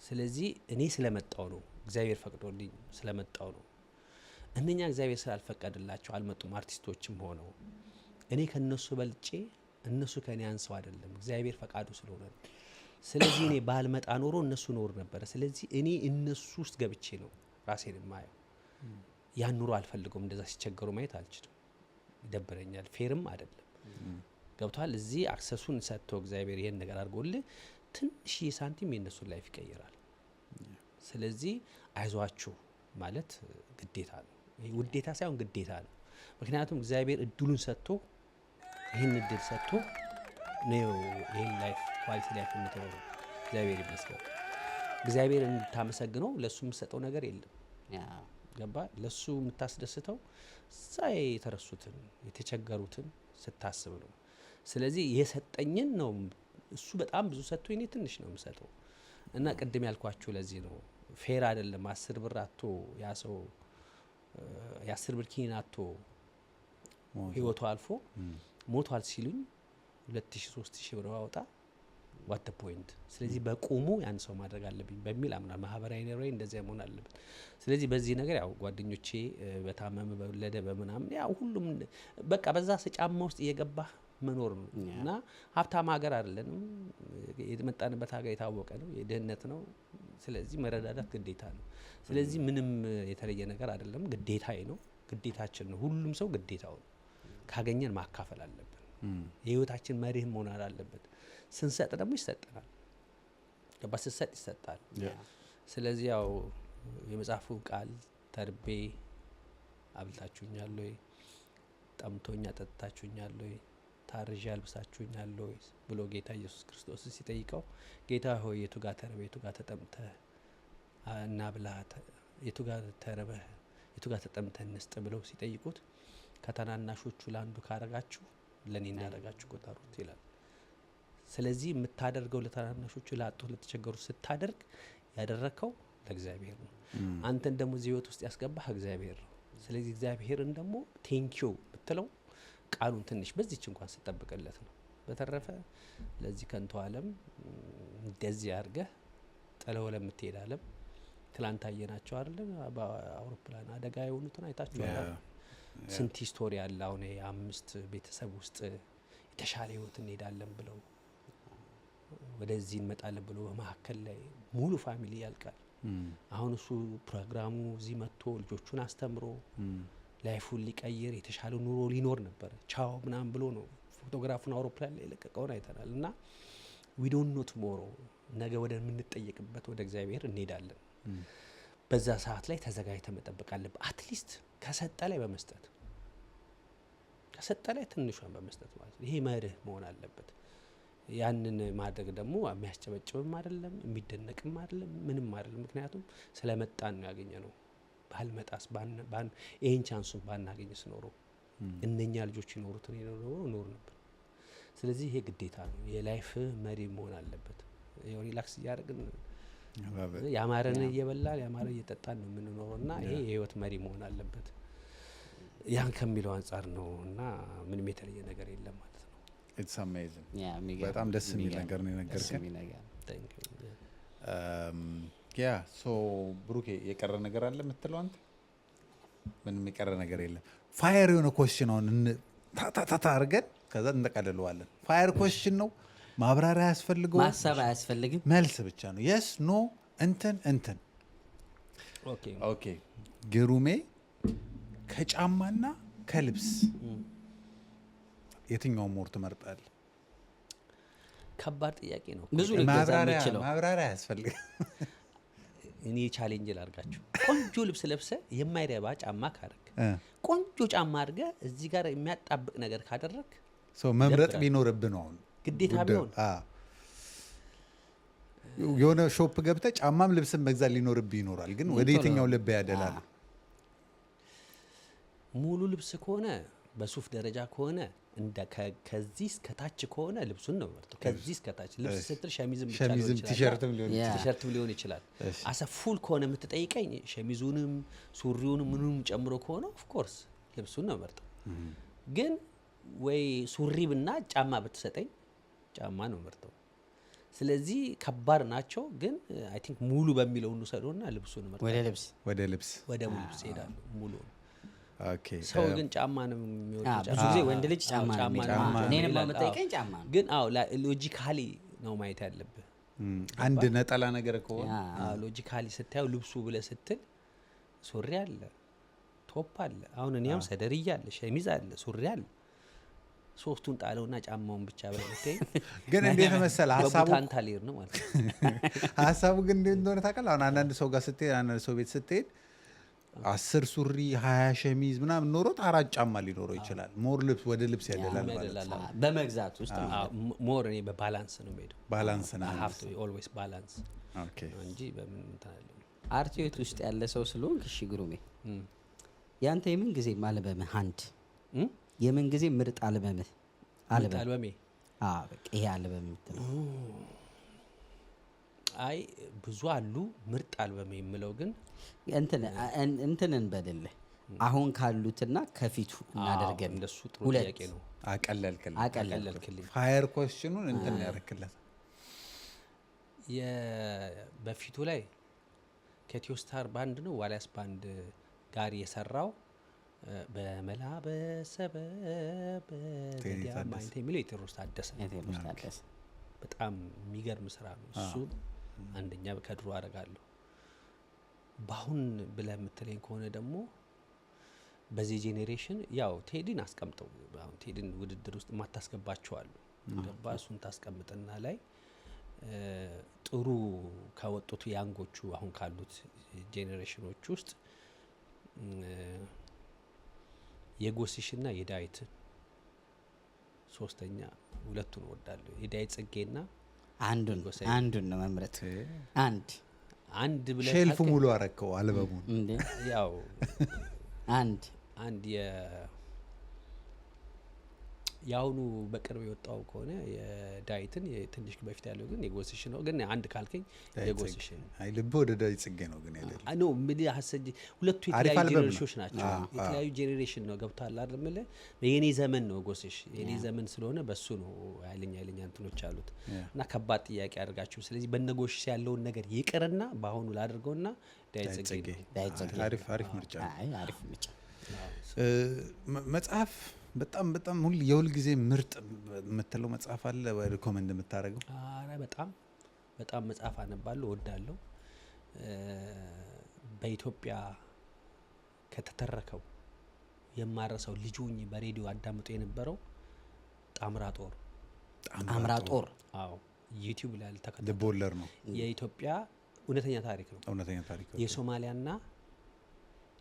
ስለዚህ እኔ ስለመጣው ነው እግዚአብሔር ፈቅዶልኝ ስለመጣው ነው እነኛ እግዚአብሔር ስላልፈቀደላቸው አልመጡም አርቲስቶችም ሆነው እኔ ከነሱ በልጬ እነሱ ከኔ አንሰው አይደለም እግዚአብሔር ፈቃዱ ስለሆነ ስለዚህ እኔ ባልመጣ ኖሮ እነሱ ኖር ነበር ስለዚህ እኔ እነሱ ውስጥ ገብቼ ነው ራሴን ማየው ያን ኑሮ አልፈልገውም እንደዛ ሲቸገሩ ማየት አልችልም ይደብረኛል ፌርም አይደለም ገብቷል እዚህ አክሰሱን ሰጥቶ እግዚአብሔር ይሄን ነገር አድርጎልህ ትንሽ ሳንቲም የነሱን ላይፍ ይቀይራል ስለዚህ አይዟችሁ ማለት ግዴታ ነው ውዴታ ሳይሆን ግዴታ ነው ምክንያቱም እግዚአብሔር እድሉን ሰጥቶ ይሄን እድል ሰጥቶ ነው ይሄን ላይፍ ኳሊቲ ላይፍ የምትኖረው እግዚአብሔር ይመስገን እግዚአብሔርን እንድታመሰግነው ለሱ የምትሰጠው ነገር የለም ገባ ለሱ የምታስደስተው ሳይ የተረሱትን የተቸገሩትን ስታስብ ነው ስለዚህ የሰጠኝን ነው እሱ በጣም ብዙ ሰጥቶ እኔ ትንሽ ነው የምሰጠው እና ቅድም ያልኳችሁ ለዚህ ነው ፌር አይደለም 10 ብር አጥቶ ያ ሰው የ10 ብር ኪኒን አጥቶ ህይወቱ አልፎ ሞቷል ሲሉኝ 2000 3000 ብር አወጣ what the point ስለዚህ በቁሙ ያን ሰው ማድረግ አለብኝ በሚል አምና ማህበራዊ ኑሮዬ እንደዚህ መሆን አለበት ስለዚህ በዚህ ነገር ያው ጓደኞቼ በታመመ በወለደ በመናም ያው ሁሉም በቃ በዛ ሰጫማ ውስጥ እየገባ መኖር ነው እና ሀብታም ሀገር አይደለንም የመጣንበት ሀገር የታወቀ ነው የድህነት ነው ስለዚህ መረዳዳት ግዴታ ነው ስለዚህ ምንም የተለየ ነገር አይደለም ግዴታዬ ነው ግዴታችን ነው ሁሉም ሰው ግዴታው ነው ካገኘን ማካፈል አለብን የህይወታችን መሪህ መሆን አለበት ስንሰጥ ደግሞ ይሰጠናል በስሰጥ ይሰጣል ስለዚህ ያው የመጽሐፉ ቃል ተርቤ አብልታችሁኛል ወይ ጠምቶኛ ጠጥታችሁኛል ወይ ታርዤ አልብሳችሁኛል ወይ ብሎ ጌታ ኢየሱስ ክርስቶስ ሲጠይቀው ጌታ ሆይ የቱ ጋር ተርበህ የቱ ጋር ተጠምተህ እና ብላት የቱ ጋር ተርበህ የቱ ጋር ተጠምተህ እንስጥ ብለው ሲጠይቁት ከተናናሾቹ ለአንዱ ካረጋችሁ ለኔ እንዳረጋችሁ ቆጠሩት ይላል ስለዚህ የምታደርገው ለተናናሾቹ ላጡ ለተቸገሩ ስታደርግ ያደረከው ለእግዚአብሔር ነው አንተን ደግሞ እዚህ ህይወት ውስጥ ያስገባህ እግዚአብሔር ነው ስለዚህ እግዚአብሔርን ደግሞ ቴንኪዩ ብትለው ቃሉን ትንሽ በዚች እንኳን ስጠብቅለት ነው። በተረፈ ለዚህ ከንቱ ዓለም እንደዚህ አድርገህ ጥለው ለምትሄድ ዓለም ትላንት አየናቸው አይደለም? በአውሮፕላን አደጋ የሆኑትን አይታችኋል። ስንት ስቶሪ አለ። አሁን የአምስት ቤተሰብ ውስጥ የተሻለ ህይወት እንሄዳለን ብለው ወደዚህ እንመጣለን ብሎ በመሀከል ላይ ሙሉ ፋሚሊ ያልቃል። አሁን እሱ ፕሮግራሙ እዚህ መጥቶ ልጆቹን አስተምሮ ላይፉን ሊቀይር የተሻለ ኑሮ ሊኖር ነበር። ቻው ምናምን ብሎ ነው ፎቶግራፉን አውሮፕላን ላይ የለቀቀውን አይተናል። እና ዊ ዶንት ኖ ቱሞሮ ነገ ወደ ምንጠየቅበት ወደ እግዚአብሔር እንሄዳለን። በዛ ሰዓት ላይ ተዘጋጅተህ መጠበቅ አለብህ። አትሊስት ከሰጠ ላይ በመስጠት ከሰጠ ላይ ትንሿን በመስጠት ማለት ነው። ይሄ መርህ መሆን አለበት። ያንን ማድረግ ደግሞ የሚያስጨበጭብም አይደለም የሚደነቅም አይደለም ምንም አይደለም። ምክንያቱም ስለመጣን ነው ያገኘነው። ባልመጣስ ይሄን ቻንሱን ባናገኝስ ኖሮ እነኛ ልጆች ይኖሩትን ኖር ነበር። ስለዚህ ይሄ ግዴታ ነው። የላይፍ መሪ መሆን አለበት። ያው ሪላክስ እያደረግን ያማረን እየበላን ያማረ እየጠጣን ነው የምንኖረው እና ይሄ የህይወት መሪ መሆን አለበት። ያን ከሚለው አንጻር ነው እና ምንም የተለየ ነገር የለም ማለት ነው። ኢትስ አሜዚንግ በጣም ደስ የሚል ነገር ነው የነገርከን። ያ ሶ ብሩኬ የቀረ ነገር አለ የምትለው አንተ? ምንም የቀረ ነገር የለም። ፋየር የሆነ ኮስችን አሁን ታታታ አድርገን ከዛ እንጠቀልለዋለን። ፋየር ኮስችን ነው፣ ማብራሪያ አያስፈልገው፣ ማሰብ አያስፈልግም፣ መልስ ብቻ ነው። የስ ኖ እንትን ኦኬ ግሩሜ ከጫማና ከልብስ የትኛው ሞር ትመርጣለህ? ከባድ ጥያቄ ነው። ብዙ ልገዛ የምችለው ማብራሪያ አያስፈልግም። እኔ ቻሌንጅ ላርጋችሁ። ቆንጆ ልብስ ለብሰ የማይረባ ጫማ ካረክ ቆንጆ ጫማ አድርገ እዚህ ጋር የሚያጣብቅ ነገር ካደረክ ሶ መምረጥ ቢኖርብህ ነው አሁን ግዴታ ቢሆን የሆነ ሾፕ ገብተ ጫማም ልብስም መግዛት ሊኖርብህ ይኖራል። ግን ወደ የትኛው ልብ ያደላል? ሙሉ ልብስ ከሆነ በሱፍ ደረጃ ከሆነ እንደ ከዚህ እስከ ታች ከሆነ ልብሱን ነው ማለት ነው። ከዚህ እስከ ታች ልብስ ስትል ሸሚዝም ቲሸርትም ሊሆን ይችላል። አሰ ፉል ከሆነ የምትጠይቀኝ ሸሚዙንም ሱሪውንም ምኑንም ጨምሮ ከሆነ ኦፍ ኮርስ ልብሱን ነው መርጠው። ግን ወይ ሱሪ ብና ጫማ ብትሰጠኝ ጫማ ነው መርጠው። ስለዚህ ከባድ ናቸው። ግን አይ ቲንክ ሙሉ በሚለው ሁሉ ሰዶና ልብሱን መርጠው ወደ ልብስ ሄዳለሁ ሙሉ። ኦኬ ሰው ግን ጫማ ነው የሚወደው። ብዙ ጊዜ ወንድ ልጅ ጫማ ነው። እኔንም የምጠይቀኝ ጫማ ነው። ግን ሎጂካሊ ነው ማየት ያለብህ። አንድ ነጠላ ነገር ከሆነ ሎጂካሊ ስታየው ልብሱ ብለህ ስትል ሱሪ አለ፣ ቶፕ አለ። አሁን እኔም ሰደርያ አለ፣ ሸሚዝ አለ፣ ሱሪ አለ። ሶስቱን ጣለውና ጫማውን ብቻ በለተይ ግን እንዴት መሰለህ ሐሳቡ ታንታሊር ነው ማለት ነው። ሐሳቡ ግን እንዴት እንደሆነ ታውቃለህ? አሁን አንዳንድ ሰው ጋር ስትሄድ አንዳንድ ሰው ቤት ስትሄድ 10 ሱሪ 20 ሸሚዝ ምናምን ኖሮት 4 ጫማ ሊኖረው ይችላል። ሞር ልብስ ወደ ልብስ ያደላል ማለት ነው። በመግዛት ውስጥ ሞር እኔ በባላንስ ነው የምሄደው። ባላንስ ነው have to always balance ኦኬ እንጂ በምን እንታለ አርቲስት ውስጥ ያለ ሰው ስለሆንክ እሺ ግሩሜ ያንተ የምን ጊዜ አልበምህ አንድ የምን ጊዜ ምርጥ አልበምህ አልበሜ በቃ ይሄ አልበም የምትለው? አይ ብዙ አሉ። ምርጥ አልበሜ የምለው ግን እንትንን በደለ አሁን ካሉትና ከፊቱ እናደርገን። እንደሱ ጥሩ ጥያቄ ነው። አቀለልክልኝ። ፋየር ኮስችኑን እንትን ያረክለት በፊቱ ላይ ከቲዮስታር ባንድ ነው ዋሊያስ ባንድ ጋር የሰራው በመላ በሰበብ በዲያማንት የሚለው የቴዎድሮስ ታደሰ በጣም የሚገርም ስራ ነው እሱ። አንደኛ ከድሮ አደርጋለሁ። ባሁን ብለህ የምትለኝ ከሆነ ደግሞ በዚህ ጄኔሬሽን ያው ቴዲን አስቀምጠው። አሁን ቴዲን ውድድር ውስጥ ማታስገባቸው አሉ። ገባ እሱን ታስቀምጥና ላይ ጥሩ ከወጡት ያንጎቹ አሁን ካሉት ጄኔሬሽኖች ውስጥ የጎሲሽና የዳዊት ሶስተኛ ሁለቱን ወዳለሁ። የዳዊት ጽጌና አንዱን ነው መምረጥ። አንድ ብለህ ሼልፍ ሙሉ አረከው አልበሙን እንዴ? ያው አንድ ያውኑ በቅርብ የወጣው ከሆነ የዳዊትን ትንሽ በፊት ያለው ግን የጎስሽ ነው። ግን አንድ ካልከኝ የጎስሽ አይ ልብ ወደ ዳዊት ጽጌ ነው ግን ያለው ነው ምን ያሰጅ ሁለቱ የተለያዩ ጄኔሬሽኖች ናቸው። የተለያዩ ጄኔሬሽን ነው ገብቷል አይደል? የኔ ዘመን ነው ጎስሽ የኔ ዘመን ስለሆነ በሱ ነው ኃይለኛ እንትኖች አሉት እና ከባድ ጥያቄ አድርጋችሁ ስለዚህ በነጎሽ ያለውን ነገር ይቅርና በአሁኑ ላድርገውና ዳዊት ጽጌ አሪፍ ምርጫ አይ አሪፍ ምርጫ መጽሐፍ በጣም ሁሉ የሁል ጊዜ ምርጥ የምትለው መጽሐፍ አለ ወይ ሪኮመንድ የምታደርገው? አረ በጣም መጽሐፍ አነባለሁ እወዳለሁ። በኢትዮጵያ ከተተረከው የማረሰው ልጁኝ በሬዲዮ አዳምጦ የነበረው ጣምራ ጦር አዎ ዩቲዩብ ላይ ተከታተለ ደቦለር ነው። የኢትዮጵያ እውነተኛ ታሪክ ነው። ነው። የሶማሊያና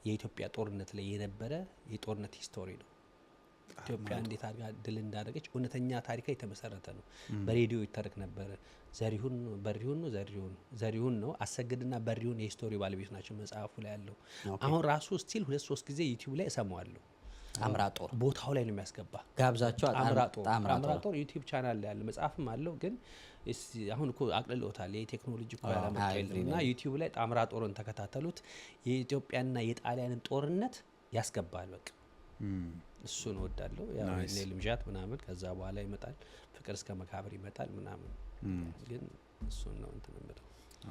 የኢትዮጵያ ጦርነት ላይ የነበረ የጦርነት ሂስቶሪ ነው። ኢትዮጵያ እንዴት አድርጋ ድል እንዳደረገች እውነተኛ ታሪክ ላይ የተመሰረተ ነው። በሬዲዮ ይተረክ ነበር። ዘሪሁን ነው አሰግድና በሪሁን የሂስቶሪ ባለቤት ናቸው መጽሐፉ ላይ ያለው። አሁን ራሱ ስቲል 2-3 ጊዜ ዩቲዩብ ላይ እሰማዋለሁ። ጣምራጦር ቦታው ላይ ነው የሚያስገባ ጋብዛቸው ጣምራጦር ዩቲዩብ ቻናል ላይ ያለ መጽሐፍም አለው። ግን አሁን እኮ አቅልሎታል የቴክኖሎጂ እኮ ያለመጣልና ዩቲዩብ ላይ ጣምራጦርን ተከታተሉት። የኢትዮጵያና የጣሊያንን ጦርነት ያስገባል። በቃ እሱን ወዳለው ያው ልምጃት ምናምን ከዛ በኋላ ይመጣል ፍቅር እስከ መቃብር ይመጣል ምናምን ግን እሱን ነው እንትን የምለው።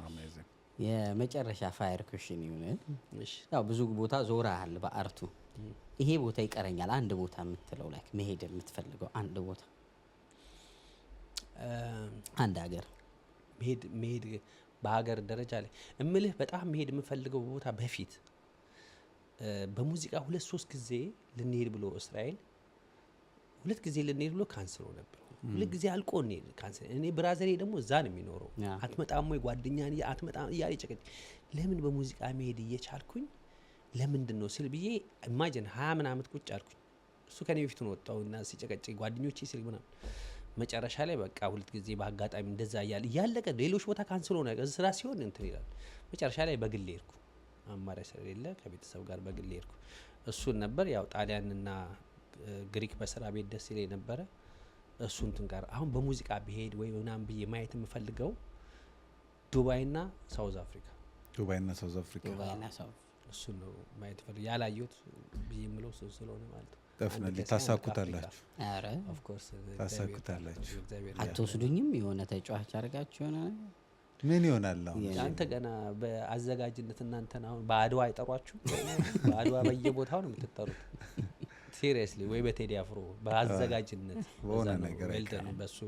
አሜዚንግ የመጨረሻ ፋየር ኩሽን ይሁን። እሺ ያው ብዙ ቦታ ዞራሃል በአርቱ ይሄ ቦታ ይቀረኛል አንድ ቦታ የምትለው ላይክ መሄድ የምትፈልገው አንድ ቦታ አንድ ሀገር መሄድ በሀገር ደረጃ ላይ እምልህ በጣም መሄድ የምፈልገው ቦታ በፊት በሙዚቃ 2-3 ጊዜ ልንሄድ ብሎ እስራኤል 2 ጊዜ ልንሄድ ብሎ ካንስሎ ነበር። 2 ጊዜ አልቆ እንሄድ ካንስል። እኔ ብራዘሬ ደግሞ እዛ ነው የሚኖረው። አትመጣም ወይ ጓደኛን አትመጣም እያለ ጨቀጭ ለምን በሙዚቃ መሄድ እየቻልኩኝ ለምንድን ነው ስል ብዬ ኢማጂን 20 ምናምን አመት ቁጭ አልኩኝ። እሱ ከኔ በፊት ነው ወጣውና ሲጨቀጭ ጓደኞቼ ሲል ምናምን መጨረሻ ላይ በቃ 2 ጊዜ በአጋጣሚ እንደዛ ያለቀ ሌሎች ቦታ ካንስሎ ነው ስራ ሲሆን እንትን ይላል። መጨረሻ ላይ በግል ሄድኩ አማራጭ ስለሌለ ከቤተሰብ ጋር በግል ሄድኩ። እሱን ነበር ያው ጣሊያንና ግሪክ በስራ ቤት ደስ ይለኝ ነበረ። እሱን እንትን ጋር አሁን በሙዚቃ ቢሄድ ወይ ምናምን ብዬ ማየት የምፈልገው ዱባይና ሳውዝ አፍሪካ እሱን ነው ማየት ፈልግ ያላየሁት ብዬ የምለው ስለሆነ ማለት ነው። ደፍነሊ ታሳኩታላችሁ። አረ ኦፍ ኮርስ ታሳኩታላችሁ። አትወስዱኝም የሆነ ተጫዋች አርጋችሁ የሆነ ምን ይሆናል አሁን አንተ ገና በአዘጋጅነት እናንተን አሁን በአድዋ አይጠሯችሁ? በአድዋ በየቦታው ነው የምትጠሩት። ሲሪየስሊ ወይ በቴዲ አፍሮ በአዘጋጅነት በሆነ ነገር ወልደን በሱ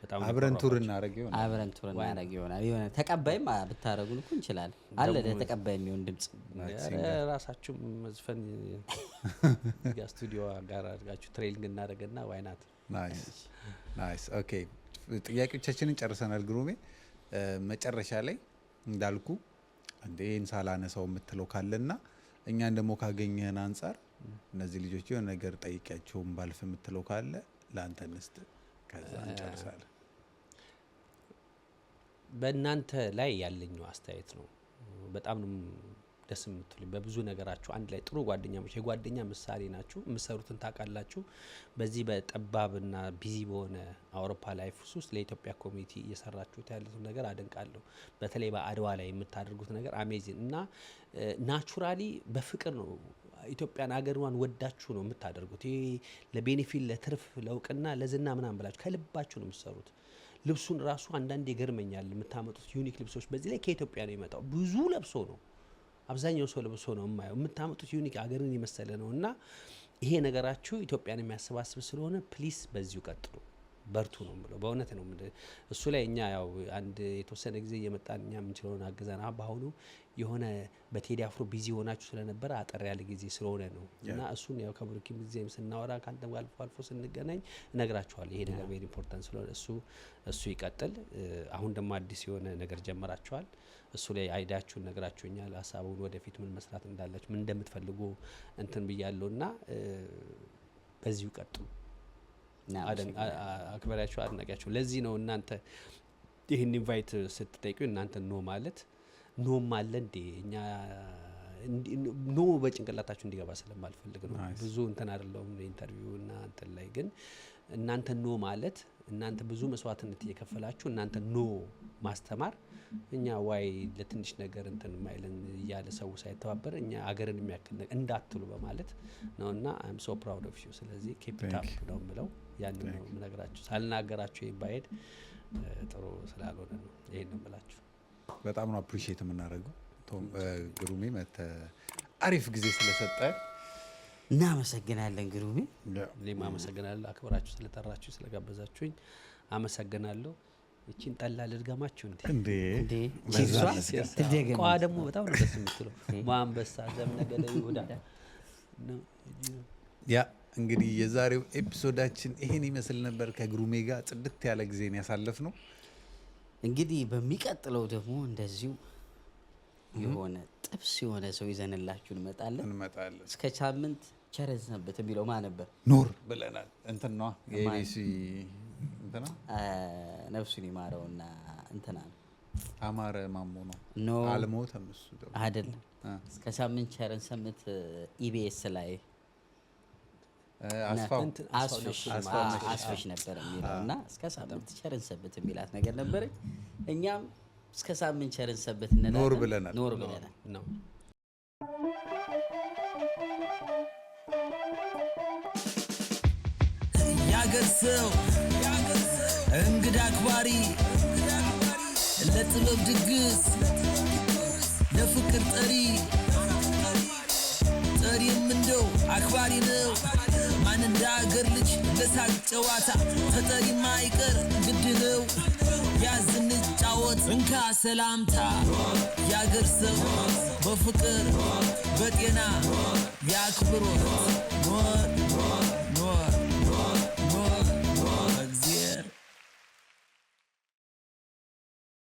በጣም አብረን ቱር እናደርግ ይሆናል የሆነ ተቀባይም ብታረጉን እኮ እንችላለን አለ ለተቀባይ የሚሆን ድምጽ ራሳችሁ መዝፈን ስቱዲዮ ጋር አድርጋችሁ ትሬኒንግ እናደርግና ዋይናት ናይስ ኦኬ። ጥያቄዎቻችንን ጨርሰናል። ግሩሜ መጨረሻ ላይ እንዳልኩ እንዴን ሳላነሳው የምትለው ካለና እኛን ደግሞ ካገኘን አንፃር እነዚህ ልጆች የሆነ ነገር ጠይቂያቸውም ባልፍ የምትለው ካለ ለአንተ እንስጥ ከዛ እንጨርሳለን። በእናንተ ላይ ያለኝ አስተያየት ነው። በጣም ደስ የምትሉኝ በብዙ ነገራችሁ አንድ ላይ ጥሩ ጓደኛሞች የጓደኛ ምሳሌ ናችሁ። የምትሰሩትን ታውቃላችሁ። በዚህ በጠባብና ቢዚ በሆነ አውሮፓ ላይፍ ውስጥ ለኢትዮጵያ ኮሚኒቲ እየሰራችሁት ያሉትን ነገር አደንቃለሁ። በተለይ በአድዋ ላይ የምታደርጉት ነገር አሜዚንግ እና ናቹራሊ በፍቅር ነው ኢትዮጵያን ሀገሯን ወዳችሁ ነው የምታደርጉት። ይሄ ለቤኔፊት ለትርፍ ለውቅና ለዝና ምናምን ብላችሁ ከልባችሁ ነው የምትሰሩት። ልብሱን ራሱ አንዳንዴ ይገርመኛል የምታመጡት ዩኒክ ልብሶች። በዚህ ላይ ከኢትዮጵያ ነው የመጣው። ብዙ ለብሶ ነው አብዛኛው ሰው ለብሶ ነው የማየው። የምታመጡት ዩኒክ ሀገርን የመሰለ ነው እና ይሄ ነገራችሁ ኢትዮጵያን የሚያሰባስብ ስለሆነ ፕሊስ በዚሁ ቀጥሉ፣ በርቱ ነው የምለው። በእውነት ነው እሱ ላይ እኛ ያው አንድ የተወሰነ ጊዜ እየመጣን እኛ የምንችለውን አግዘና በአሁኑ የሆነ በቴዲ አፍሮ ቢዚ ሆናችሁ ስለነበረ አጠር ያለ ጊዜ ስለሆነ ነው እና እሱን ያው ከብሩኪም ጊዜ ስናወራ ካንተም ጋር አልፎ ስንገናኝ እነግራችኋለሁ። ይሄ ነገር ቬሪ ኢምፖርታንት ስለሆነ እሱ ይቀጥል። አሁን ደግሞ አዲስ የሆነ ነገር ጀመራችኋል። እሱ ላይ አይዲያችሁን ነግራችሁኛል። ሀሳቡን ወደፊት ምን መስራት እንዳላችሁ ምን እንደምትፈልጉ እንትን ብያለሁና በዚሁ ቀጥሉ። አክብራችሁ አድናቂያችሁ። ለዚህ ነው እናንተ ይሄን ኢንቫይት ስትጠይቁ እናንተ ኖ ማለት ኖም አለ እንዴ እኛ ኖ በጭንቅላታችሁ እንዲገባ ስለማልፈልግ ነው። ብዙ እንትን አይደለም ኢንተርቪው እና እንትን ላይ ግን እናንተ ኖ ማለት እናንተ ብዙ መስዋዕትነት እየከፈላችሁ እናንተ ኖ ማስተማር እኛ ዋይ ለትንሽ ነገር እንትን ማይለን ያለ ሰው ሳይተባበር እኛ አገርን የሚያክል እንዳትሉ በማለት ነውና I'm so proud of you ስለዚህ keep it up ነው ምለው ያን ነው ምነግራችሁ ሳልናገራችሁ ይባይድ ጥሩ ስላልሆነ ነው ይሄን ነው ብላችሁ በጣም ነው አፕሪሺየት የምናደርገው ግሩሜ መተ አሪፍ ጊዜ ስለሰጠ እናመሰግናለን ግሩሜ እኔም አመሰግናለሁ አክብራችሁ ስለጠራችሁ ስለጋበዛችሁኝ አመሰግናለሁ እቺን ጠላ ልድገማችሁ እንዴ ትደገም ቋ ደግሞ በጣም ነው ደስ የምትለው ማንበሳ ዘመነገደ ይሁዳ ያ እንግዲህ የዛሬው ኤፒሶዳችን ይሄን ይመስል ነበር ከግሩሜ ጋር ጽድት ያለ ጊዜን ያሳለፍነው እንግዲህ በሚቀጥለው ደግሞ እንደዚሁ የሆነ ጥብስ የሆነ ሰው ይዘንላችሁ እንመጣለን እስከ ሳምንት ቸር ሰንብት የሚለው ማን ነበር ኑር ብለናል እንትን ነው የኢቢሲ እንትና ነፍሱን ይማረውና እንትና አማረ ማሞ ነው አልሞተም እሱ ደግሞ አይደለም እስከ ሳምንት ቸር ሰንብት ኢቢኤስ ላይ አስፋሽ ነበር የሚለውና እስከ ሳምንት ቸር ሰንብት የሚላት ነገር ነበር እኛም እስከ ሳምንት ቸር ሰንብት እንላለን ኖር ብለናል ነው ያገር ሰው እንግዳ አክባሪ ለጥበብ ድግስ ለፍቅር ጠሪ ጠሪም እንደው አክባሪ ነው ማን እንደ አገር ልጅ ለሳቅ ጨዋታ ተጠሪ ማይቀር ግድ ነው ያዝን ጫወት እንካ ሰላምታ ያገር ሰው በፍቅር በጤና ያክብሮት